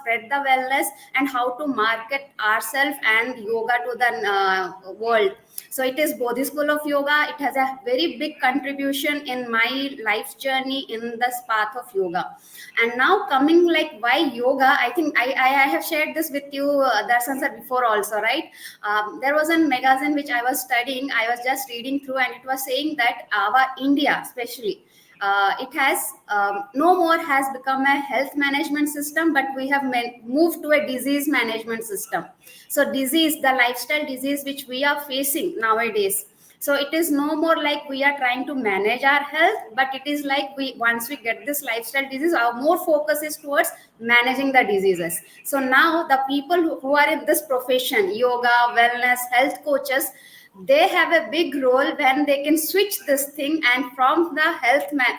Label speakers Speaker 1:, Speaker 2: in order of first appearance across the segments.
Speaker 1: spread the wellness and how to market ourselves and yoga to the world. So it is Bodhi School of Yoga. It has a very big contribution in my life's journey in this path of yoga. And now coming like why yoga, I think I have shared this with you, Darshan sir, before also, right? There was a magazine which I was studying, I was just reading through, and it was saying that our India especially, it has no more has become a health management system, but we have moved to a disease management system. So disease, the lifestyle disease which we are facing nowadays, so it is no more like we are trying to manage our health, but it is like we, once we get this lifestyle disease, our more focus is towards managing the diseases. So now the people who are in this profession, yoga, wellness, health coaches, they have a big role when they can switch this thing, and from the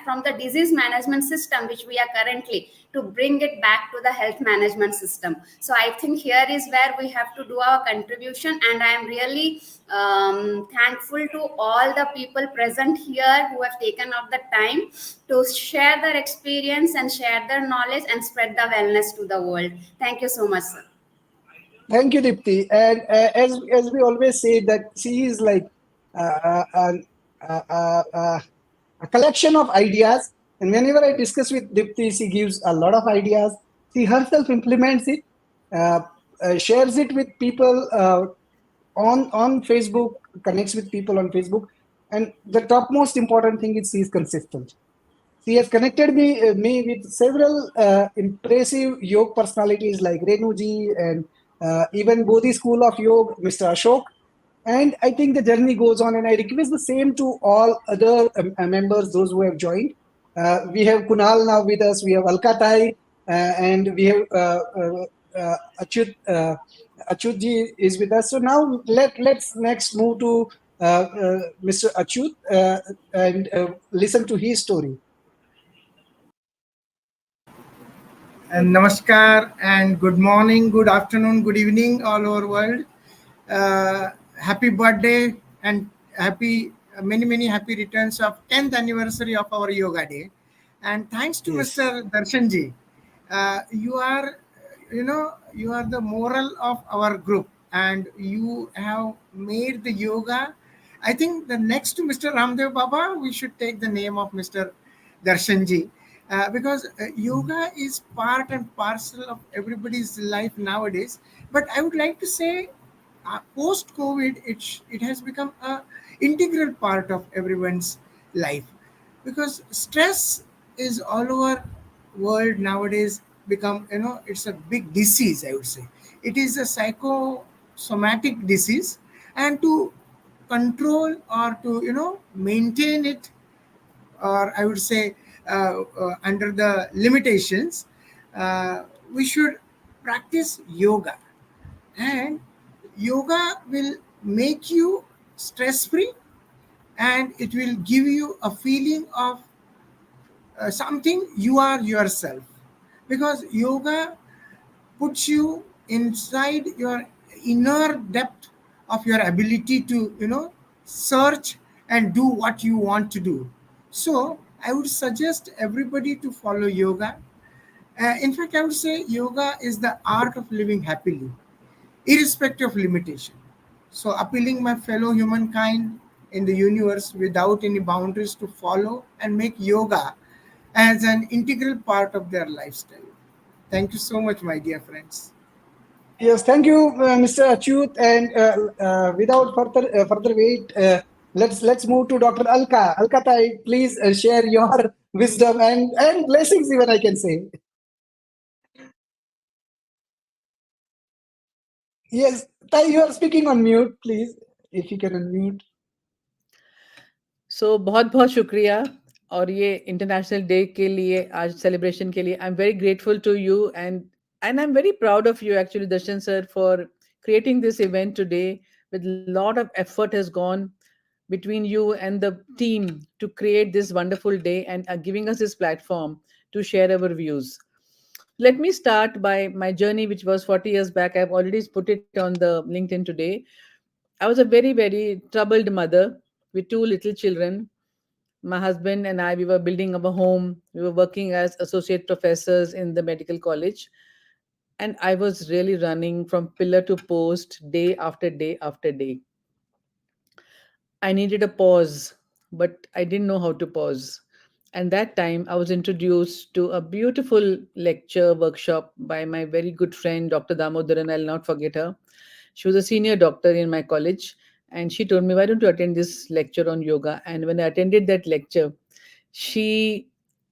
Speaker 1: from the disease management system which we are currently, to bring it back to the health management system. So I think here is where we have to do our contribution, and I am really thankful to all the people present here who have taken up the time to share their experience and share their knowledge and spread the wellness to the world. Thank you so much, sir.
Speaker 2: Thank you, Dipti. And as we always say, that she is like uh, uh, uh, uh, uh, a collection of ideas. And whenever I discuss with Dipti, she gives a lot of ideas. She herself implements it, uh, shares it with people on Facebook, connects with people on Facebook. And the topmost important thing is she is consistent. She has connected me with several impressive yoga personalities like Renuji and even Bodhi School of Yoga, Mr. Ashok. And I think the journey goes on, and I request the same to all other members, those who have joined. We have Kunal now with us, we have Alkatai, and we have Achyut. Achyutji is with us. So now let's next move to Mr. Achyut and listen to his story.
Speaker 3: And namaskar and good morning, good afternoon, good evening all over world. Happy birthday and happy many happy returns of 10th anniversary of our yoga day. And thanks to
Speaker 2: Yes.
Speaker 3: Mr. Darshanji, you are the moral of our group, and you have made the yoga. I think the next to Mr. Ramdev Baba, we should take the name of Mr. Darshanji. Because yoga is part and parcel of everybody's life nowadays. But I would like to say, post COVID, it has become a integral part of everyone's life, because stress is all over world nowadays become, it's a big disease. I would say it is a psychosomatic disease, and to control or to maintain it, or I would say under the limitations, we should practice yoga. And yoga will make you stress free, and it will give you a feeling of something you are yourself, because yoga puts you inside your inner depth of your ability to search and do what you want to do. So I would suggest everybody to follow yoga. In fact, I would say yoga is the art of living happily, irrespective of limitation. So appealing my fellow humankind in the universe without any boundaries to follow and make yoga as an integral part of their lifestyle. Thank you so much, my dear friends.
Speaker 2: Yes, thank you, Mr. Achyut. And without further wait, let's move to Dr. Alka. Alka, please share your wisdom and blessings, even I can say. Yes, Tai, you are speaking on mute, please. If you can unmute.
Speaker 4: So बहुत बहुत शुक्रिया और ये international day के लिए आज celebration के लिए I am very grateful to you and I'm very proud of you actually, Darshan sir, for creating this event today. With lot of effort has gone between you and the team to create this wonderful day and giving us this platform to share our views. Let me start by my journey, which was 40 years back. I've already put it on the LinkedIn today. I was a very troubled mother with two little children. My husband and I, we were building our home. We were working as associate professors in the medical college. And I was really running from pillar to post day after day after day. I needed a pause, but I didn't know how to pause. And that time I was introduced to a beautiful lecture workshop by my very good friend, Dr. Damodaran. I'll not forget her. She was a senior doctor in my college. And she told me, why don't you attend this lecture on yoga? And when I attended that lecture, she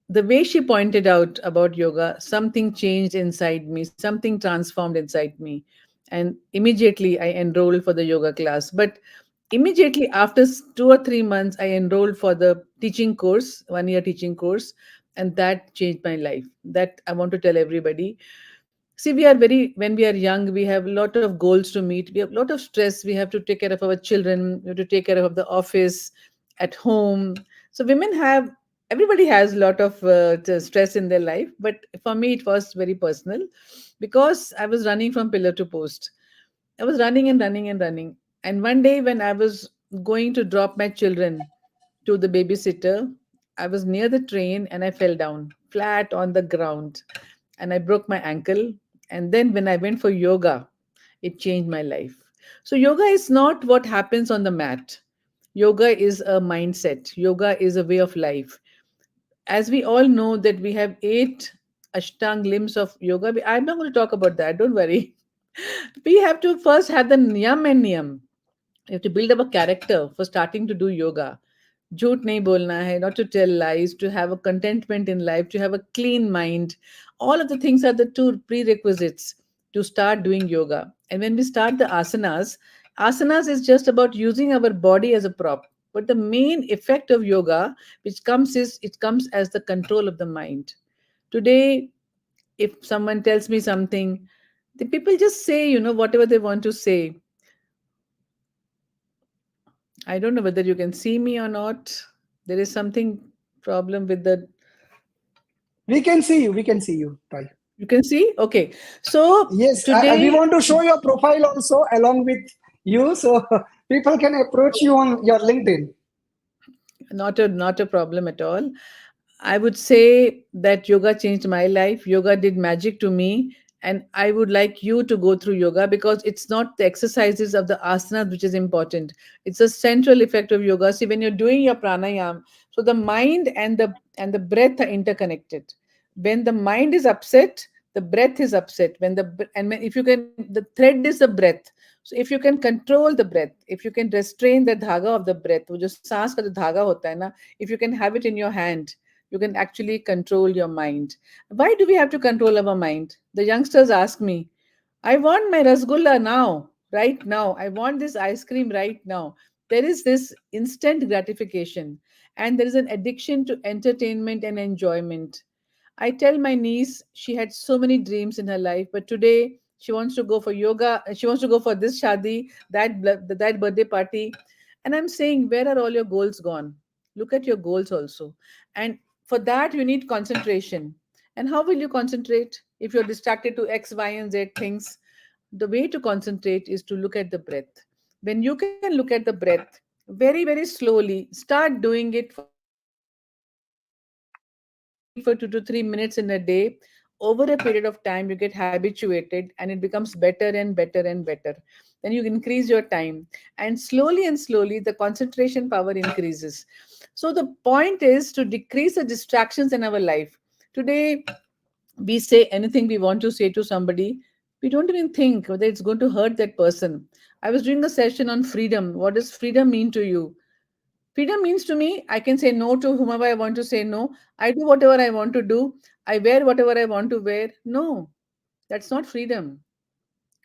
Speaker 4: the way she pointed out about yoga, something changed inside me, something transformed inside me, and immediately I enrolled for the yoga class. But immediately after 2 or 3 months, I enrolled for the teaching course, 1 year teaching course, and that changed my life. That I want to tell everybody. See, we are very, when we are young, we have a lot of goals to meet. We have a lot of stress. We have to take care of our children. We have to take care of the office, at home. So women have, everybody has a lot of stress in their life. But for me, it was very personal because I was running from pillar to post. I was running and running and running. And one day when I was going to drop my children to the babysitter, I was near the train and I fell down flat on the ground and I broke my ankle. And then when I went for yoga, it changed my life. So, yoga is not what happens on the mat. Yoga is a mindset. Yoga is a way of life. As we all know that we have 8 Ashtang limbs of yoga. I'm not going to talk about that. Don't worry. We have to first have the niyam and niyam. You have to build up a character for starting to do yoga. झूठ नहीं बोलना है, not to tell lies, to have a contentment in life, to have a clean mind. All of the things are the two prerequisites to start doing yoga. And when we start the asanas, asanas is just about using our body as a prop. But the main effect of yoga, which comes is it comes as the control of the mind. Today, if someone tells me something, the people just say, whatever they want to say. I don't know whether you can see me or not. There is something problem with the.
Speaker 2: We can see you. We can see you. Bye.
Speaker 4: You can see? Okay. So
Speaker 2: Yes, we
Speaker 4: today,
Speaker 2: want to show your profile also along with you, so people can approach you on your LinkedIn.
Speaker 4: not a problem at all. I would say that yoga changed my life. Yoga did magic to me. And I would like you to go through yoga because it's not the exercises of the asanas which is important. It's a central effect of yoga. See, when you're doing your pranayam, so the mind and the breath are interconnected. When the mind is upset, the breath is upset. If you can, the thread is the breath. So if you can control the breath, if you can restrain the dhaga of the breath, wo jo saans ka jo dhaga hota hai na, if you can have it in your hand, you can actually control your mind. Why do we have to control our mind? The youngsters ask me, I want my rasgulla now, right now. I want this ice cream right now. There is this instant gratification, and there is an addiction to entertainment and enjoyment. I tell my niece she had so many dreams in her life, but today she wants to go for yoga. She wants to go for this shadi, that birthday party, and I'm saying, where are all your goals gone? Look at your goals also, and for that you need concentration. And how will you concentrate if you're distracted to X, Y, and Z things? The way to concentrate is to look at the breath. When you can look at the breath very, very slowly, start doing it for 2 to 3 minutes in a day. Over a period of time, you get habituated and it becomes better and better and better. Then you increase your time, and slowly, the concentration power increases. So, the point is to decrease the distractions in our life. Today, we say anything we want to say to somebody, we don't even think whether it's going to hurt that person. I was doing a session on freedom. What does freedom mean to you? Freedom means to me, I can say no to whomever I want to say no. I do whatever I want to do. I wear whatever I want to wear. No, that's not freedom.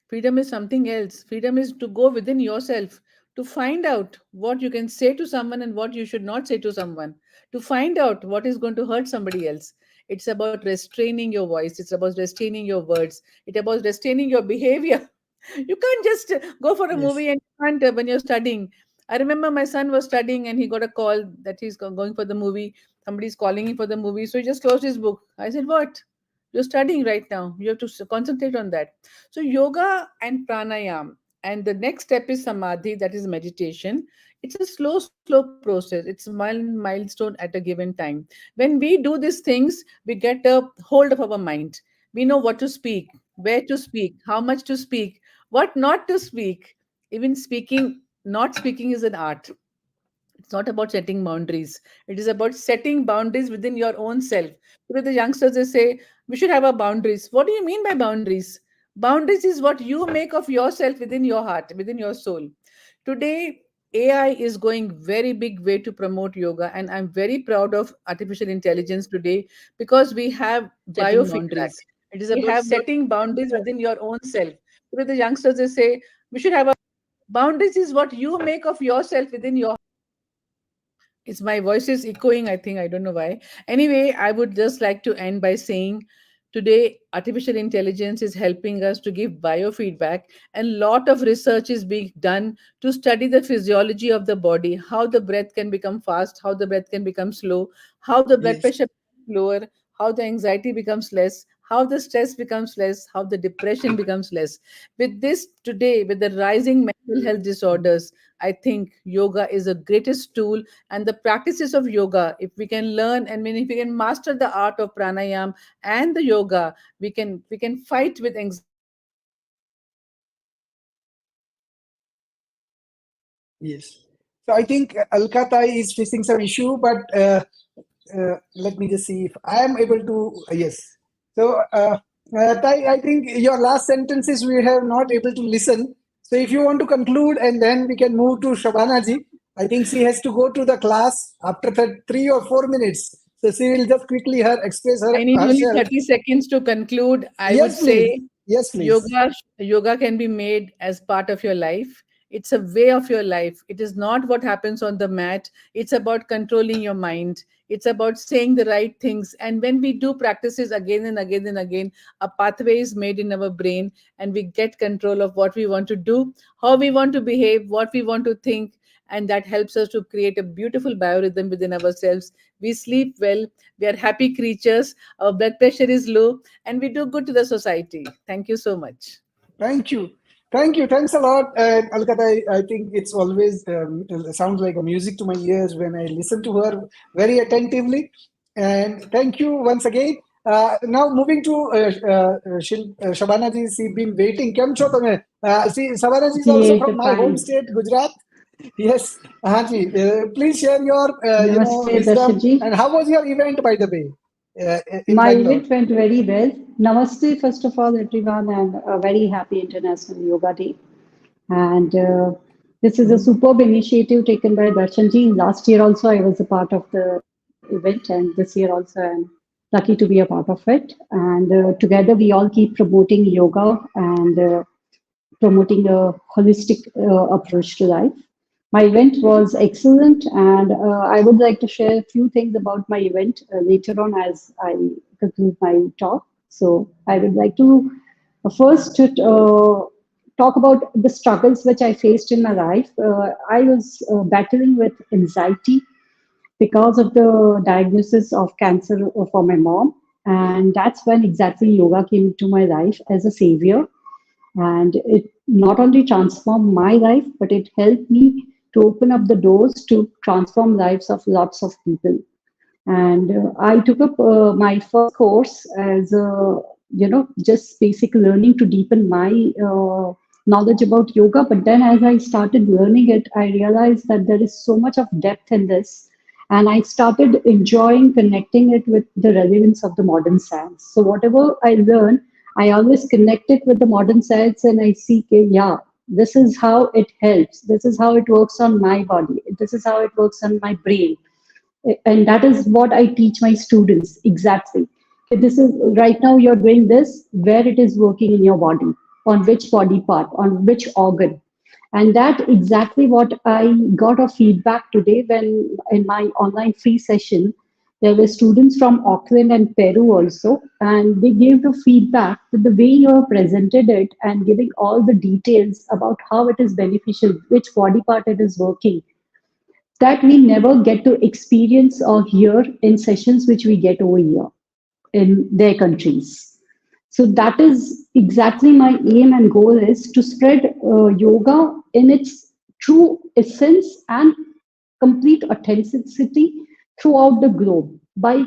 Speaker 4: Freedom is something else. Freedom is to go within yourself, to find out what you can say to someone and what you should not say to someone, to find out what is going to hurt somebody else. It's about restraining your voice, it's about restraining your words, it's about restraining your behavior. You can't just go for a
Speaker 2: Yes.
Speaker 4: movie and you can't when you're studying. I remember my son was studying and he got a call that he's going for the movie. Somebody's calling him for the movie. So he just closed his book. I said, what? You're studying right now. You have to concentrate on that. So yoga and pranayam, and the next step is samadhi, that is meditation. It's a slow process. It's milestone at a given time. When we do these things, we get a hold of our mind. We know what to speak. where to speak, how much to speak, what not to speak. Even speaking, not speaking is an art. It's not about setting boundaries. It is about setting boundaries within your own self. Because the youngsters, they say, we should have our boundaries. What do you mean by boundaries? Boundaries is what you make of yourself within your heart, within your soul. Today, AI is going very big way to promote yoga, and I'm very proud of artificial intelligence today because we have
Speaker 5: setting
Speaker 4: biofeedback.
Speaker 5: boundaries.
Speaker 4: It is
Speaker 5: We
Speaker 4: about
Speaker 5: have
Speaker 4: setting boundaries within your own self. Today, the youngsters, they say, we should have a boundaries is what you make of yourself within your. It's my voice is echoing, I think. I don't know why. Anyway, I would just like to end by saying today artificial intelligence is helping us to give biofeedback, and lot of research is being done to study the physiology of the body, how the breath can become fast, how the breath can become slow, how the blood
Speaker 2: Yes.
Speaker 4: pressure becomes lower, how the anxiety becomes less, how the stress becomes less, how the depression becomes less. With this today, with the rising mental health disorders, I think yoga is the greatest tool, and the practices of yoga, if we can learn, and if we can master the art of pranayam and the yoga, we can fight with anxiety.
Speaker 2: Yes. So I think Alkata is facing some issue, but let me just see if I am able to. Yes. So, Tai, I think your last sentences we have not able to listen. So if you want to conclude, and then we can move to Shabana ji. I think she has to go to the class after 3 or 4 minutes. So she will just quickly express
Speaker 4: I need only
Speaker 2: herself.
Speaker 4: 30 seconds to conclude. I would
Speaker 2: Yes, please.
Speaker 4: say
Speaker 2: Yes, please.
Speaker 4: yoga can be made as part of your life. It's a way of your life. It is not what happens on the mat. It's about controlling your mind. It's about saying the right things. And when we do practices again and again and again, a pathway is made in our brain, and we get control of what we want to do, how we want to behave, what we want to think. And that helps us to create a beautiful biorhythm within ourselves. We sleep well, we are happy creatures, our blood pressure is low, and we do good to the society. Thank you so much.
Speaker 2: Thank you. Thank you. Thanks a lot. And Alkata, I think it's always sounds like a music to my ears when I listen to her very attentively. And thank you once again. Now moving to Shabana ji, she's been waiting. Kem cho tame? See, Shabana ji is also
Speaker 6: Great,
Speaker 2: from my home
Speaker 6: fine.
Speaker 2: state, Gujarat. Yes, Haji. Please share your
Speaker 6: Namaste,
Speaker 2: wisdom.
Speaker 6: Darshanji.
Speaker 2: And how was your event, by the way, in
Speaker 6: My
Speaker 2: Bangalore?
Speaker 6: event went very well. Namaste, first of all, everyone, and a very happy International Yoga Day. And this is a superb initiative taken by Darshanji. Last year also, I was a part of the event, and this year also, I'm lucky to be a part of it. And together, we all keep promoting yoga and promoting a holistic approach to life. My event was excellent, and I would like to share a few things about my event later on as I conclude my talk. So, I would like to first talk about the struggles which I faced in my life. I was battling with anxiety because of the diagnosis of cancer for my mom. And that's when exactly yoga came into my life as a savior. And it not only transformed my life, but it helped me to open up the doors to transform lives of lots of people. And I took up my first course as just basic learning to deepen my knowledge about yoga. But then as I started learning it, I realized that there is so much of depth in this, and I started enjoying connecting it with the relevance of the modern science. So whatever I learn, I always connect it with the modern science, and I see, okay, yeah, this is how it helps. This is how it works on my body. This is how it works on my brain. And that is what I teach my students exactly. Okay, this is right now you're doing this, where it is working in your body, on which body part, on which organ. And that exactly what I got a feedback today when in my online free session, there were students from Auckland and Peru also, and they gave the feedback that the way you have presented it and giving all the details about how it is beneficial, which body part it is working, that we never get to experience or hear in sessions which we get over here in their countries. So that is exactly my aim and goal is to spread yoga in its true essence and complete authenticity throughout the globe by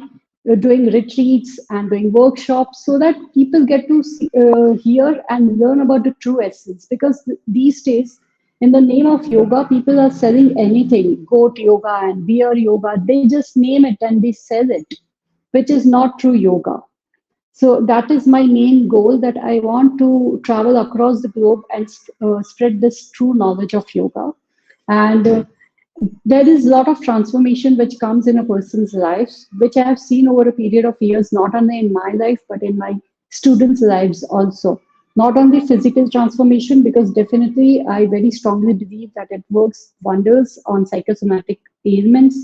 Speaker 6: doing retreats and doing workshops so that people get to hear and learn about the true essence. Because these days, in the name of yoga, people are selling anything, goat yoga and beer yoga. They just name it and they sell it, which is not true yoga. So that is my main goal, that I want to travel across the globe and spread this true knowledge of yoga. And there is a lot of transformation which comes in a person's life, which I have seen over a period of years, not only in my life, but in my students' lives also. Not only physical transformation, because definitely I very strongly believe that it works wonders on psychosomatic ailments,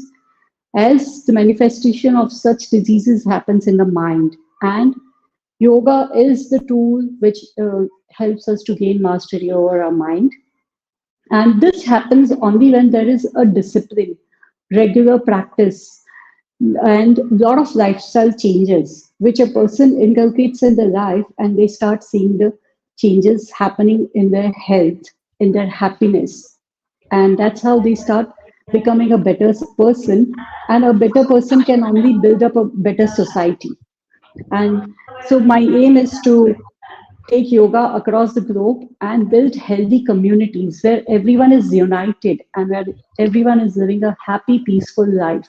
Speaker 6: as the manifestation of such diseases happens in the mind. And yoga is the tool which helps us to gain mastery over our mind. And this happens only when there is a discipline, regular practice, and a lot of lifestyle changes, which a person inculcates in their life, and they start seeing the changes happening in their health, in their happiness. And that's how they start becoming a better person. And a better person can only build up a better society. And so my aim is to take yoga across the globe and build healthy communities where everyone is united and where everyone is living a happy, peaceful life.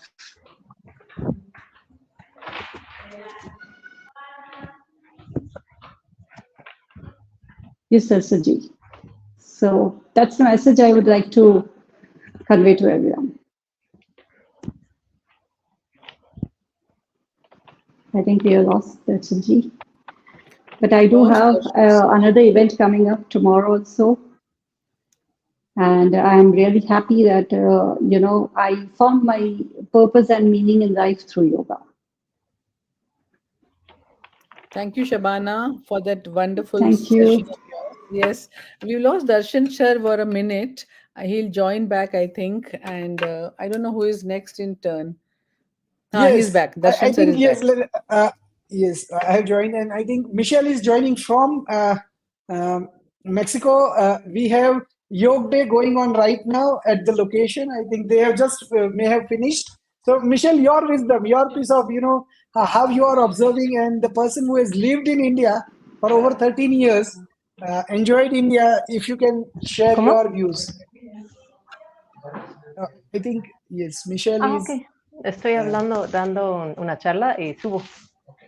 Speaker 6: Yes, sir, Saji. So that's the message I would like to convey to everyone. I think we are lost, Saji. But I do have another event coming up tomorrow also. And I'm really happy that, I found my purpose and meaning in life through yoga.
Speaker 4: Thank you, Shabana, for that wonderful
Speaker 6: Thank you.
Speaker 4: session of yours. Yes, we lost Darshan sir for a minute. He'll join back, I think. And I don't know who is next in turn.
Speaker 2: Yes,
Speaker 4: He's back.
Speaker 2: I
Speaker 4: Darshan sir
Speaker 2: think
Speaker 4: is
Speaker 2: yes.
Speaker 4: back.
Speaker 2: Yes, I have joined, and I think Michelle is joining from Mexico. We have Yoga Day going on right now at the location. I think they have just may have finished. So, Michelle, your wisdom, your piece of how you are observing, and the person who has lived in India for over 13 years, enjoyed India. If you can share
Speaker 5: ¿Cómo?
Speaker 2: your views. I think yes, Michelle is.
Speaker 5: Ok. Estoy hablando, dando una charla y subo.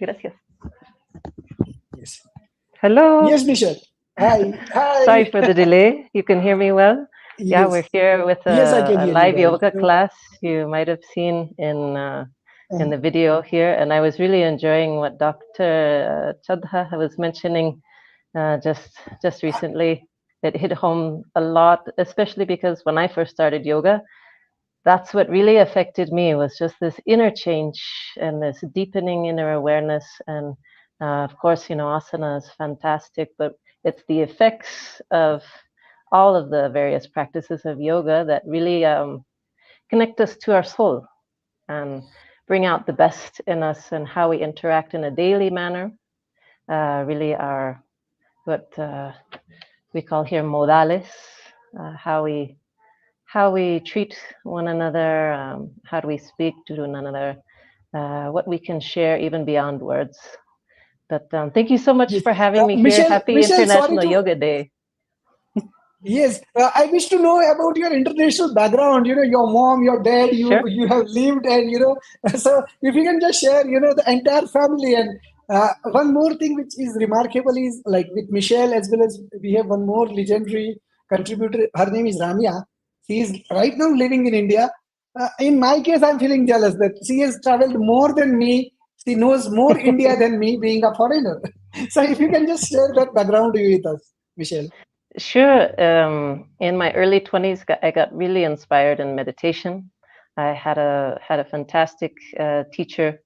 Speaker 5: Gracias.
Speaker 2: Yes.
Speaker 5: Hello.
Speaker 2: Yes, Michelle. Hi. Hi.
Speaker 5: Sorry for the delay. You can hear me well? Yeah,
Speaker 2: Yes.
Speaker 5: we're here with
Speaker 2: Yes, I can
Speaker 5: a
Speaker 2: hear you
Speaker 5: live
Speaker 2: well.
Speaker 5: yoga class you might have seen in the video here. And I was really enjoying what Dr. Chadha was mentioning just recently. It hit home a lot, especially because when I first started yoga, that's what really affected me, was just this inner change and this deepening inner awareness. And of course, asana is fantastic, but it's the effects of all of the various practices of yoga that really connect us to our soul and bring out the best in us, and how we interact in a daily manner really are what we call here modales, how we treat one another, how do we speak to one another, what we can share even beyond words. But thank you so much
Speaker 2: Yes.
Speaker 5: for having me
Speaker 2: Michelle,
Speaker 5: here. Happy
Speaker 2: Michelle,
Speaker 5: International Yoga Day.
Speaker 2: Yes, I wish to know about your international background. Your mom, your dad,
Speaker 5: Sure.
Speaker 2: you have lived, and so if you can just share, the entire family. And one more thing which is remarkable is, like, with Michelle, as well as we have one more legendary contributor. Her name is Ramya. She is right now living in India. In my case, I'm feeling jealous that she has traveled more than me. She knows more India than me, being a foreigner. So if you can just share that background with us, Michelle.
Speaker 5: Sure. In my early 20s, I got really inspired in meditation. I had a fantastic teacher,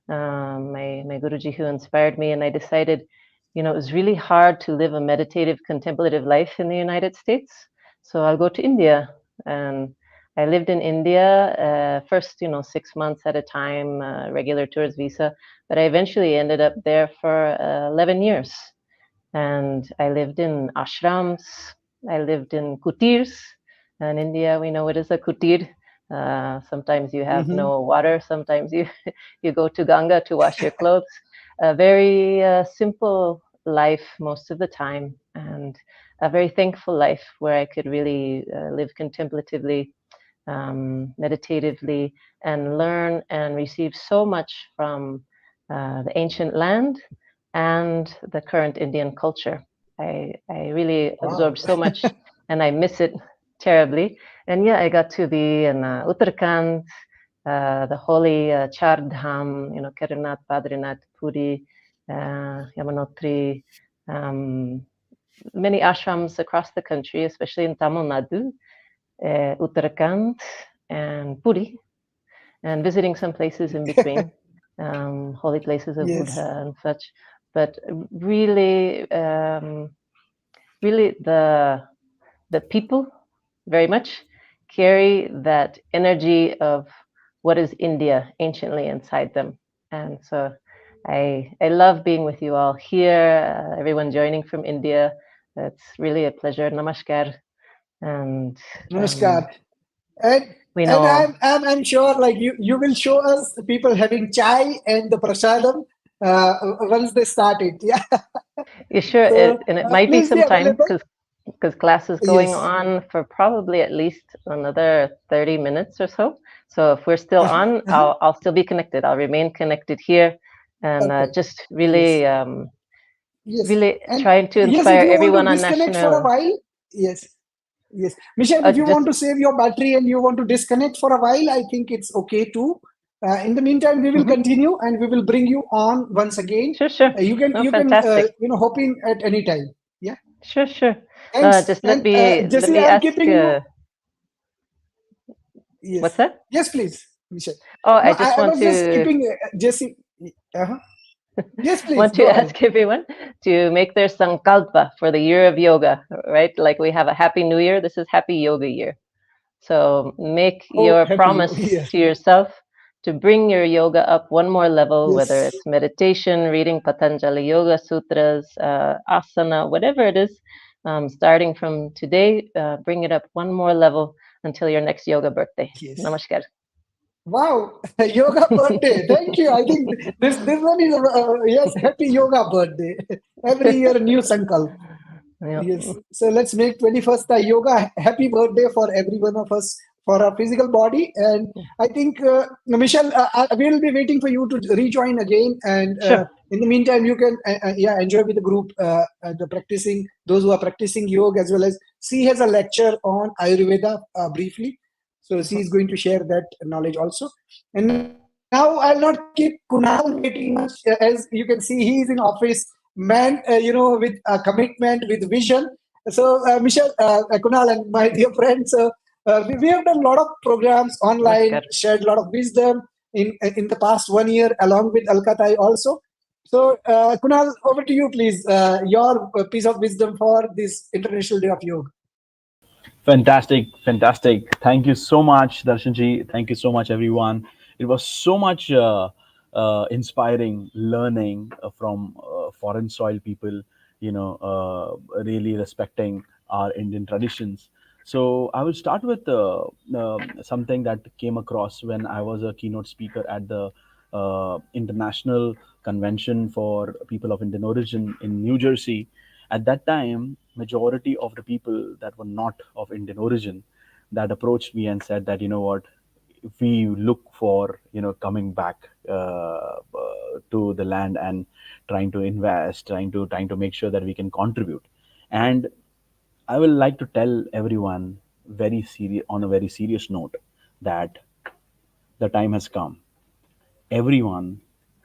Speaker 5: my Guruji, who inspired me, and I decided, it was really hard to live a meditative, contemplative life in the United States. So I'll go to India, and I lived in India first, 6 months at a time, regular tourist visa, but I eventually ended up there for 11 years. And I lived in ashrams, I lived in kutirs. In India, we know what is a kutir. Sometimes you have no water. Sometimes you go to Ganga to wash your clothes. A very simple life most of the time, and a very thankful life where I could really live contemplatively, meditatively, and learn and receive so much from the ancient land and the current Indian culture. I really absorbed so much, and I miss it terribly. And yeah, I got to be in Uttarakhand, the holy Char Dham, Kedarnath, Badrinath, Puri, Yamunotri, many ashrams across the country, especially in Tamil Nadu, Uttarakhand, and Puri, and visiting some places in between, holy places of Buddha and such. But really, really the people very much carry that energy of what is India anciently inside them. And so I love being with you all here, everyone joining from India. It's really a pleasure. Namaskar. And
Speaker 2: Namaskar. And
Speaker 5: we know,
Speaker 2: I'm sure like you will show us the people having chai and the prasadam once they start it. Yeah.
Speaker 5: you sure?
Speaker 2: So,
Speaker 5: And it might be
Speaker 2: please
Speaker 5: some
Speaker 2: be
Speaker 5: time
Speaker 2: available.
Speaker 5: because class is going
Speaker 2: Yes.
Speaker 5: on for probably at least another 30 minutes or so. So if we're still on, I'll still be connected. I'll remain connected here, and just really, really
Speaker 2: And
Speaker 5: trying to
Speaker 2: yes,
Speaker 5: inspire
Speaker 2: if you want
Speaker 5: everyone
Speaker 2: to
Speaker 5: on
Speaker 2: disconnect for a
Speaker 5: national.
Speaker 2: while, yes. Michelle, if you want to save your battery and you want to disconnect for a while, I think it's okay too. In the meantime, we will continue and we will bring you on once again.
Speaker 5: Sure.
Speaker 2: You can
Speaker 5: Fantastic.
Speaker 2: hop in at any time. Yeah.
Speaker 5: Sure.
Speaker 2: Thanks.
Speaker 5: Just
Speaker 2: And
Speaker 5: let
Speaker 2: Jesse,
Speaker 5: me
Speaker 2: I'm
Speaker 5: ask.
Speaker 2: keeping you. Yes.
Speaker 5: What's that?
Speaker 2: Yes, please, Michelle.
Speaker 5: Oh,
Speaker 2: No,
Speaker 5: I just want
Speaker 2: was
Speaker 5: to.
Speaker 2: just keeping Jesse. Yes, please.
Speaker 5: Want to ask everyone to make their sankalpa for the year of yoga, right? Like we have a happy new year. This is happy yoga year. So make your promise to yourself to bring your yoga up one more level, whether it's meditation, reading Patanjali Yoga Sutras, asana, whatever it is. Starting from today, bring it up one more level until your next yoga birthday.
Speaker 2: Yes.
Speaker 5: Namaskar.
Speaker 2: Wow, yoga birthday. Thank you. I think this one is yes, happy yoga birthday. Every year new sankalp.
Speaker 5: Yep.
Speaker 2: Yes. So let's make 21st a yoga happy birthday for every one of us for our physical body. And I think Michelle, we'll be waiting for you to rejoin again. And
Speaker 5: Sure.
Speaker 2: in the meantime, you can enjoy with the group those who are practicing yoga, as well as she has a lecture on Ayurveda briefly. So she is going to share that knowledge also. And now I'll not keep Kunal waiting much. As you can see, he is in office, man, with a commitment, with vision. So Michelle, Kunal, and my dear friends, we have done a lot of programs online, shared a lot of wisdom in the past 1 year, along with Alkatai also. So Kunal, over to you, please. Your piece of wisdom for this International Day of Yoga.
Speaker 7: Fantastic. Thank you so much, Darshanji. Thank you so much, everyone. It was so much inspiring learning from foreign soil people, really respecting our Indian traditions. So I will start with something that came across when I was a keynote speaker at the International Convention for People of Indian Origin in New Jersey. At that time, majority of the people that were not of Indian origin that approached me and said that, we look for, coming back to the land and trying to invest, trying to make sure that we can contribute. And I will like to tell everyone on a very serious note that the time has come. Everyone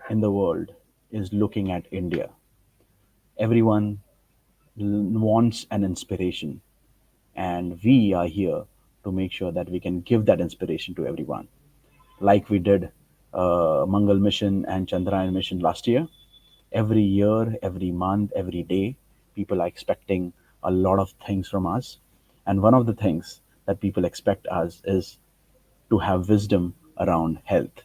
Speaker 7: in the world is looking at India. Everyone wants an inspiration, and we are here to make sure that we can give that inspiration to everyone, like we did Mangal mission and Chandrayaan mission last year. Every year, every month, every day, people are expecting a lot of things from us, and one of the things that people expect us is to have wisdom around health.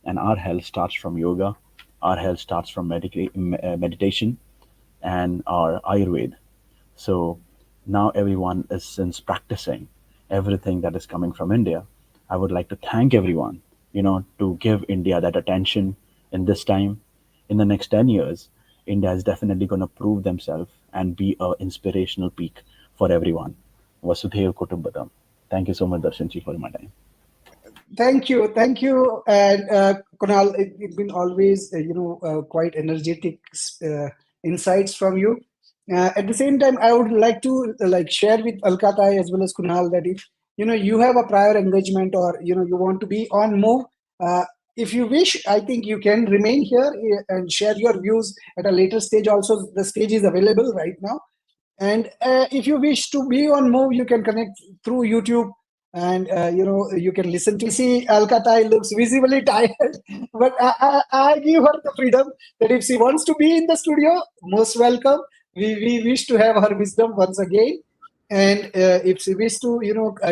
Speaker 7: And our health starts from yoga, our health starts from meditation, and our Ayurveda. So now everyone is since practicing everything that is coming from India. I would like to thank everyone, to give India that attention in this time. In the next 10 years, India is definitely going to prove themselves and be a inspirational peak for everyone. Vasudhaiv Kutumbakam. Thank you so much, Darshanji, for my time.
Speaker 2: Thank you, and Kunal. It's been always quite energetic insights from you. At the same time, I would like to share with Alkatai as well as Kunal that if you have a prior engagement or you want to be on move, if you wish, I think you can remain here and share your views at a later stage. Also, the stage is available right now. And if you wish to be on move, you can connect through YouTube, and you can listen to. See, Alkatai looks visibly tired, but I give her the freedom that if she wants to be in the studio, most welcome. We wish to have her wisdom once again, and if she wish to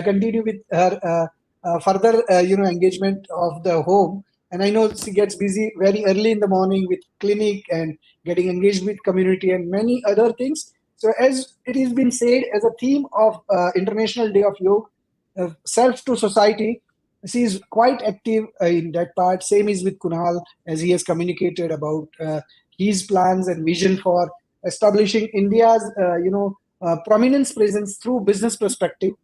Speaker 2: continue with her further engagement of the home. And I know she gets busy very early in the morning with clinic and getting engaged with community and many other things. So as it has been said, as a theme of International Day of Yoga, self to society, she is quite active in that part. Same is with Kunal, as he has communicated about his plans and vision for establishing India's prominence presence through business perspective.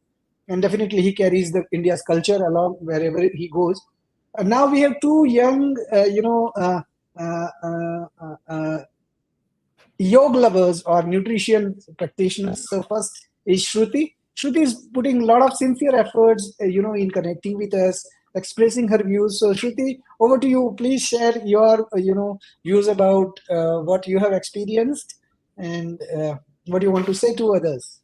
Speaker 2: And definitely he carries the India's culture along wherever he goes. Now we have two young, yoga lovers or nutrition practitioners. So first is Shruti. Shruti is putting a lot of sincere efforts, in connecting with us, expressing her views. So Shruti, over to you. Please share your, views about what you have experienced and what you want to say to others.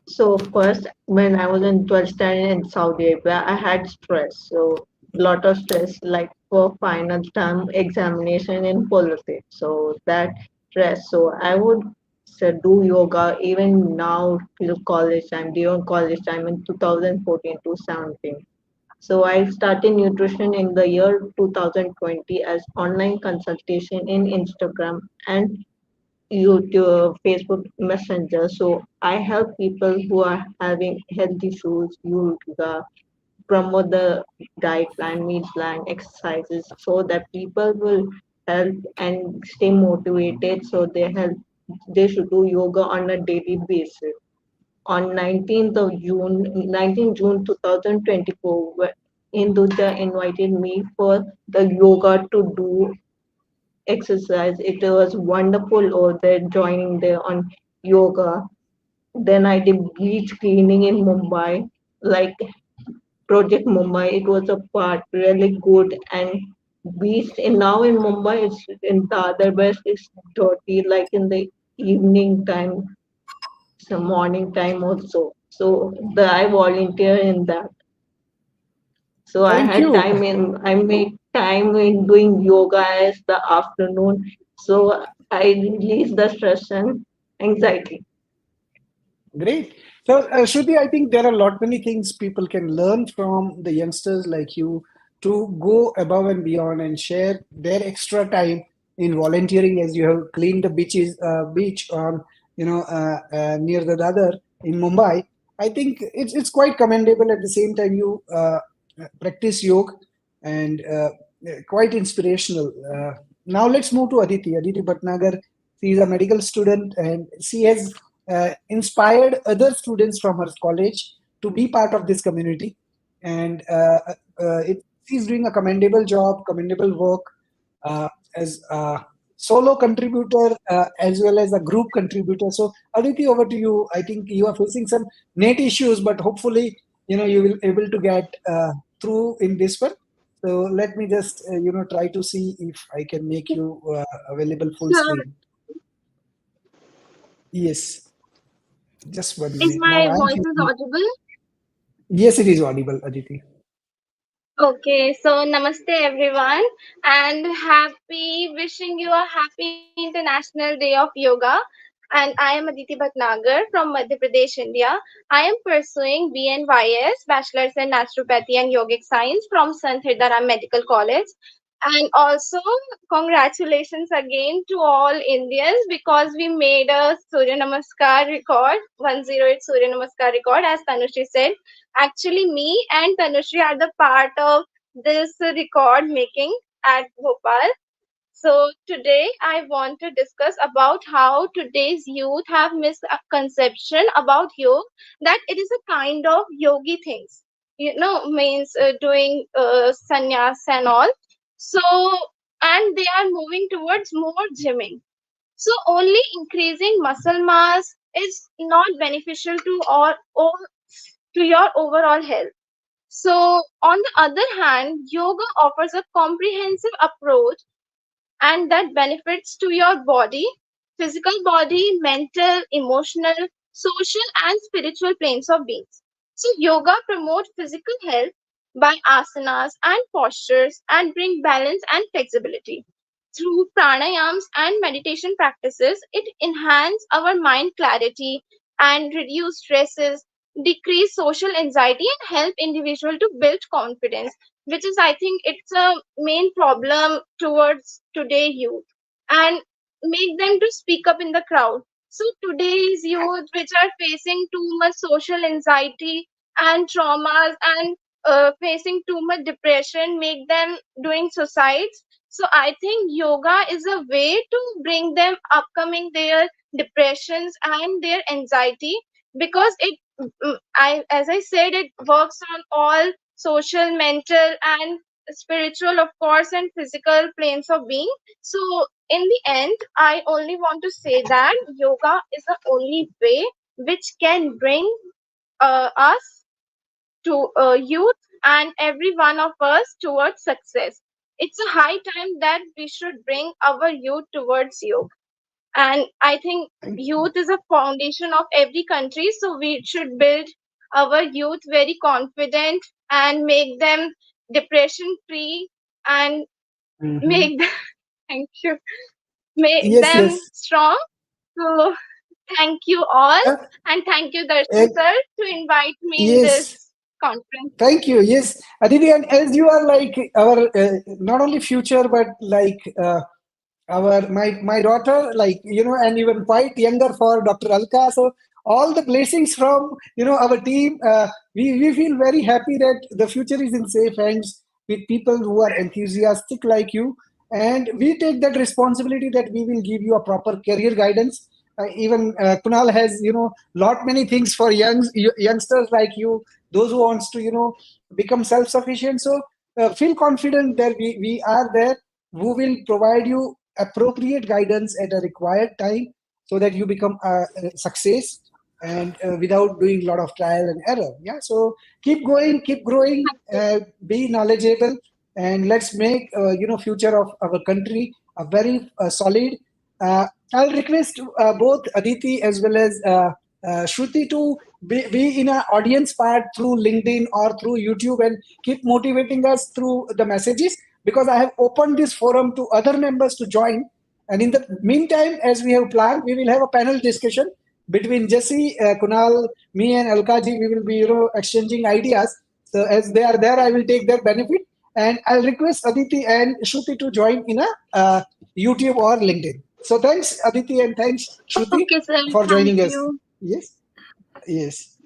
Speaker 8: So of course, when I was in 12th standard in Saudi Arabia, I had stress. So lot of stress, like for final term examination in politics. So that stress. So I would do yoga even now till college time, during college time in 2014 to 17. So I started nutrition in the year 2020 as online consultation in Instagram and YouTube, Facebook Messenger. So I help people who are having health issues, yoga, promote the diet plan, meal plan, exercises, so that people will help and stay motivated. So they should do yoga on a daily basis. On 19th June 2024, Induja invited me for the yoga to do exercise. It was wonderful over there joining there on yoga. Then I did beach cleaning in Mumbai, like Project Mumbai. It was a part really good, and beach in now in Mumbai it's in the other west it's dirty, like in the evening time, some morning time also. So I volunteer in that. So I
Speaker 2: Thank
Speaker 8: had
Speaker 2: you.
Speaker 8: I made time in doing yoga as the afternoon. So I release the stress and anxiety.
Speaker 2: Great. So, Shruti, I think there are a lot many things people can learn from the youngsters like you to go above and beyond and share their extra time in volunteering, as you have cleaned the beach on near the Dadar in Mumbai. I think it's quite commendable. At the same time, you practice yoga and quite inspirational. Now let's move to Aditi. Aditi Bhatnagar. She is a medical student and she has inspired other students from her college to be part of this community. And she's doing a commendable job, commendable work as a solo contributor as well as a group contributor. So Aditi, over to you. I think you are facing some net issues, but hopefully, you will able to get through in this one. So let me just, try to see if I can make you available full screen. Yes. Just 1 minute.
Speaker 9: Is my voice is audible?
Speaker 2: Yes, it is audible, Aditi.
Speaker 9: Okay, so namaste everyone and happy wishing you a happy International Day of Yoga. And I am Aditi Bhatnagar from Madhya Pradesh, India. I am pursuing BNYS, Bachelor's in Naturopathy and Yogic Science from Sant Hirdharam Medical College. And also, congratulations again to all Indians because we made a Surya Namaskar record, 108 Surya Namaskar record, as Tanushree said. Actually, me and Tanushree are the part of this record making at Bhopal. So today I want to discuss about how today's youth have misconception about yoga, that it is a kind of yogi things, means doing sannyas and all. So, and they are moving towards more gymming. So only increasing muscle mass is not beneficial to or to your overall health. So on the other hand, yoga offers a comprehensive approach and that benefits to your body, physical body, mental, emotional, social, and spiritual planes of beings. So yoga promotes physical health by asanas and postures and bring balance and flexibility. Through pranayams and meditation practices, it enhances our mind clarity and reduce stresses, decrease social anxiety, and help individual to build confidence, which is, I think, it's a main problem towards today youth, and make them to speak up in the crowd. So today's youth which are facing too much social anxiety and traumas and facing too much depression, make them doing suicides. So I think yoga is a way to bring them upcoming their depressions and their anxiety, because as I said, it works on all social, mental, and spiritual, of course, and physical planes of being. So, in the end, I only want to say that yoga is the only way which can bring us to youth and every one of us towards success. It's a high time that we should bring our youth towards yoga. And I think
Speaker 2: Thank
Speaker 9: youth is a foundation of every country, so we should build our youth very confident and make them depression free and
Speaker 2: Mhm.
Speaker 9: make them thank you, make
Speaker 2: Yes,
Speaker 9: them
Speaker 2: yes.
Speaker 9: strong. So thank you all,
Speaker 2: Uh,
Speaker 9: and thank you Darshan
Speaker 2: and
Speaker 9: sir to invite me in
Speaker 2: yes,
Speaker 9: this conference.
Speaker 2: thank you. Yes, Aditi, and as you are like our not only future but like our my daughter, like and even quite younger for Dr. Alka. So all the blessings from our team. We feel very happy that the future is in safe hands with people who are enthusiastic like you, and we take that responsibility that we will give you a proper career guidance. Even Kunal has lot many things for youngsters like you, those who wants to become self-sufficient. So feel confident that we are there who will provide you appropriate guidance at a required time so that you become a success, and without doing a lot of trial and error. Yeah, so keep going, keep growing, be knowledgeable, and let's make future of our country a very solid. I'll request both Aditi as well as Shruti to be in our audience part through LinkedIn or through YouTube and keep motivating us through the messages, because I have opened this forum to other members to join. And in the meantime, as we have planned, we will have a panel discussion between Jesse, Kunal, me, and Alkaji. We will be exchanging ideas. So as they are there, I will take their benefit, and I'll request Aditi and Shruti to join in a YouTube or LinkedIn. So thanks, Aditi, and thanks, Shruti,
Speaker 9: Okay sir,
Speaker 2: for
Speaker 9: thank
Speaker 2: joining us.
Speaker 9: you.
Speaker 2: Yes, yes.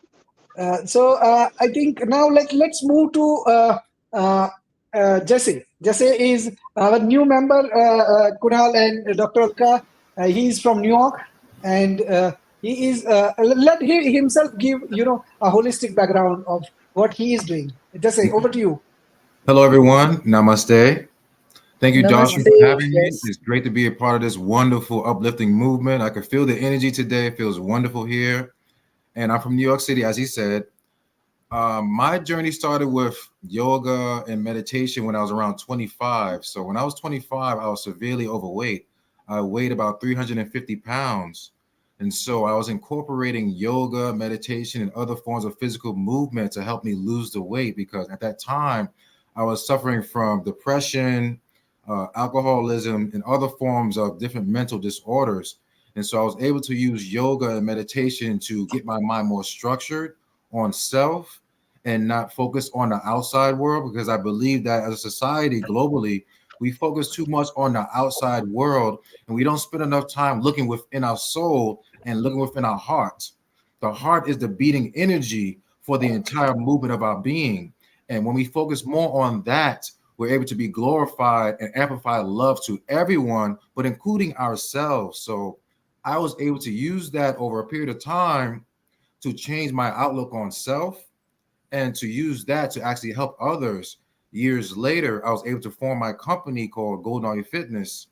Speaker 2: So I think now let's move to Jesse. Jesse is our new member, Kunal and Dr. Alka. He is from New York, and he is. Let he himself give a holistic background of what he is doing. Jesse, over to you.
Speaker 10: Hello, everyone. Namaste. Thank you, Darshan,
Speaker 4: Namaste.
Speaker 10: for having me.
Speaker 4: Yes.
Speaker 10: It's great to be a part of this wonderful, uplifting movement. I can feel the energy today. It feels wonderful here. And I'm from New York City, as he said. My journey started with yoga and meditation when I was around 25. So when I was 25, I was severely overweight. I weighed about 350 pounds. And so I was incorporating yoga, meditation, and other forms of physical movement to help me lose the weight, because at that time I was suffering from depression, alcoholism, and other forms of different mental disorders. And so I was able to use yoga and meditation to get my mind more structured on self and not focus on the outside world, because I believe that as a society globally, We focus too much on the outside world, and we don't spend enough time looking within our soul and looking within our heart. The heart is the beating energy for the entire movement of our being. And when we focus more on that, we're able to be glorified and amplify love to everyone, but including ourselves. So I was able to use that over a period of time to change my outlook on self and to use that to actually help others. Years later, I was able to form my company called Golden Army Fitness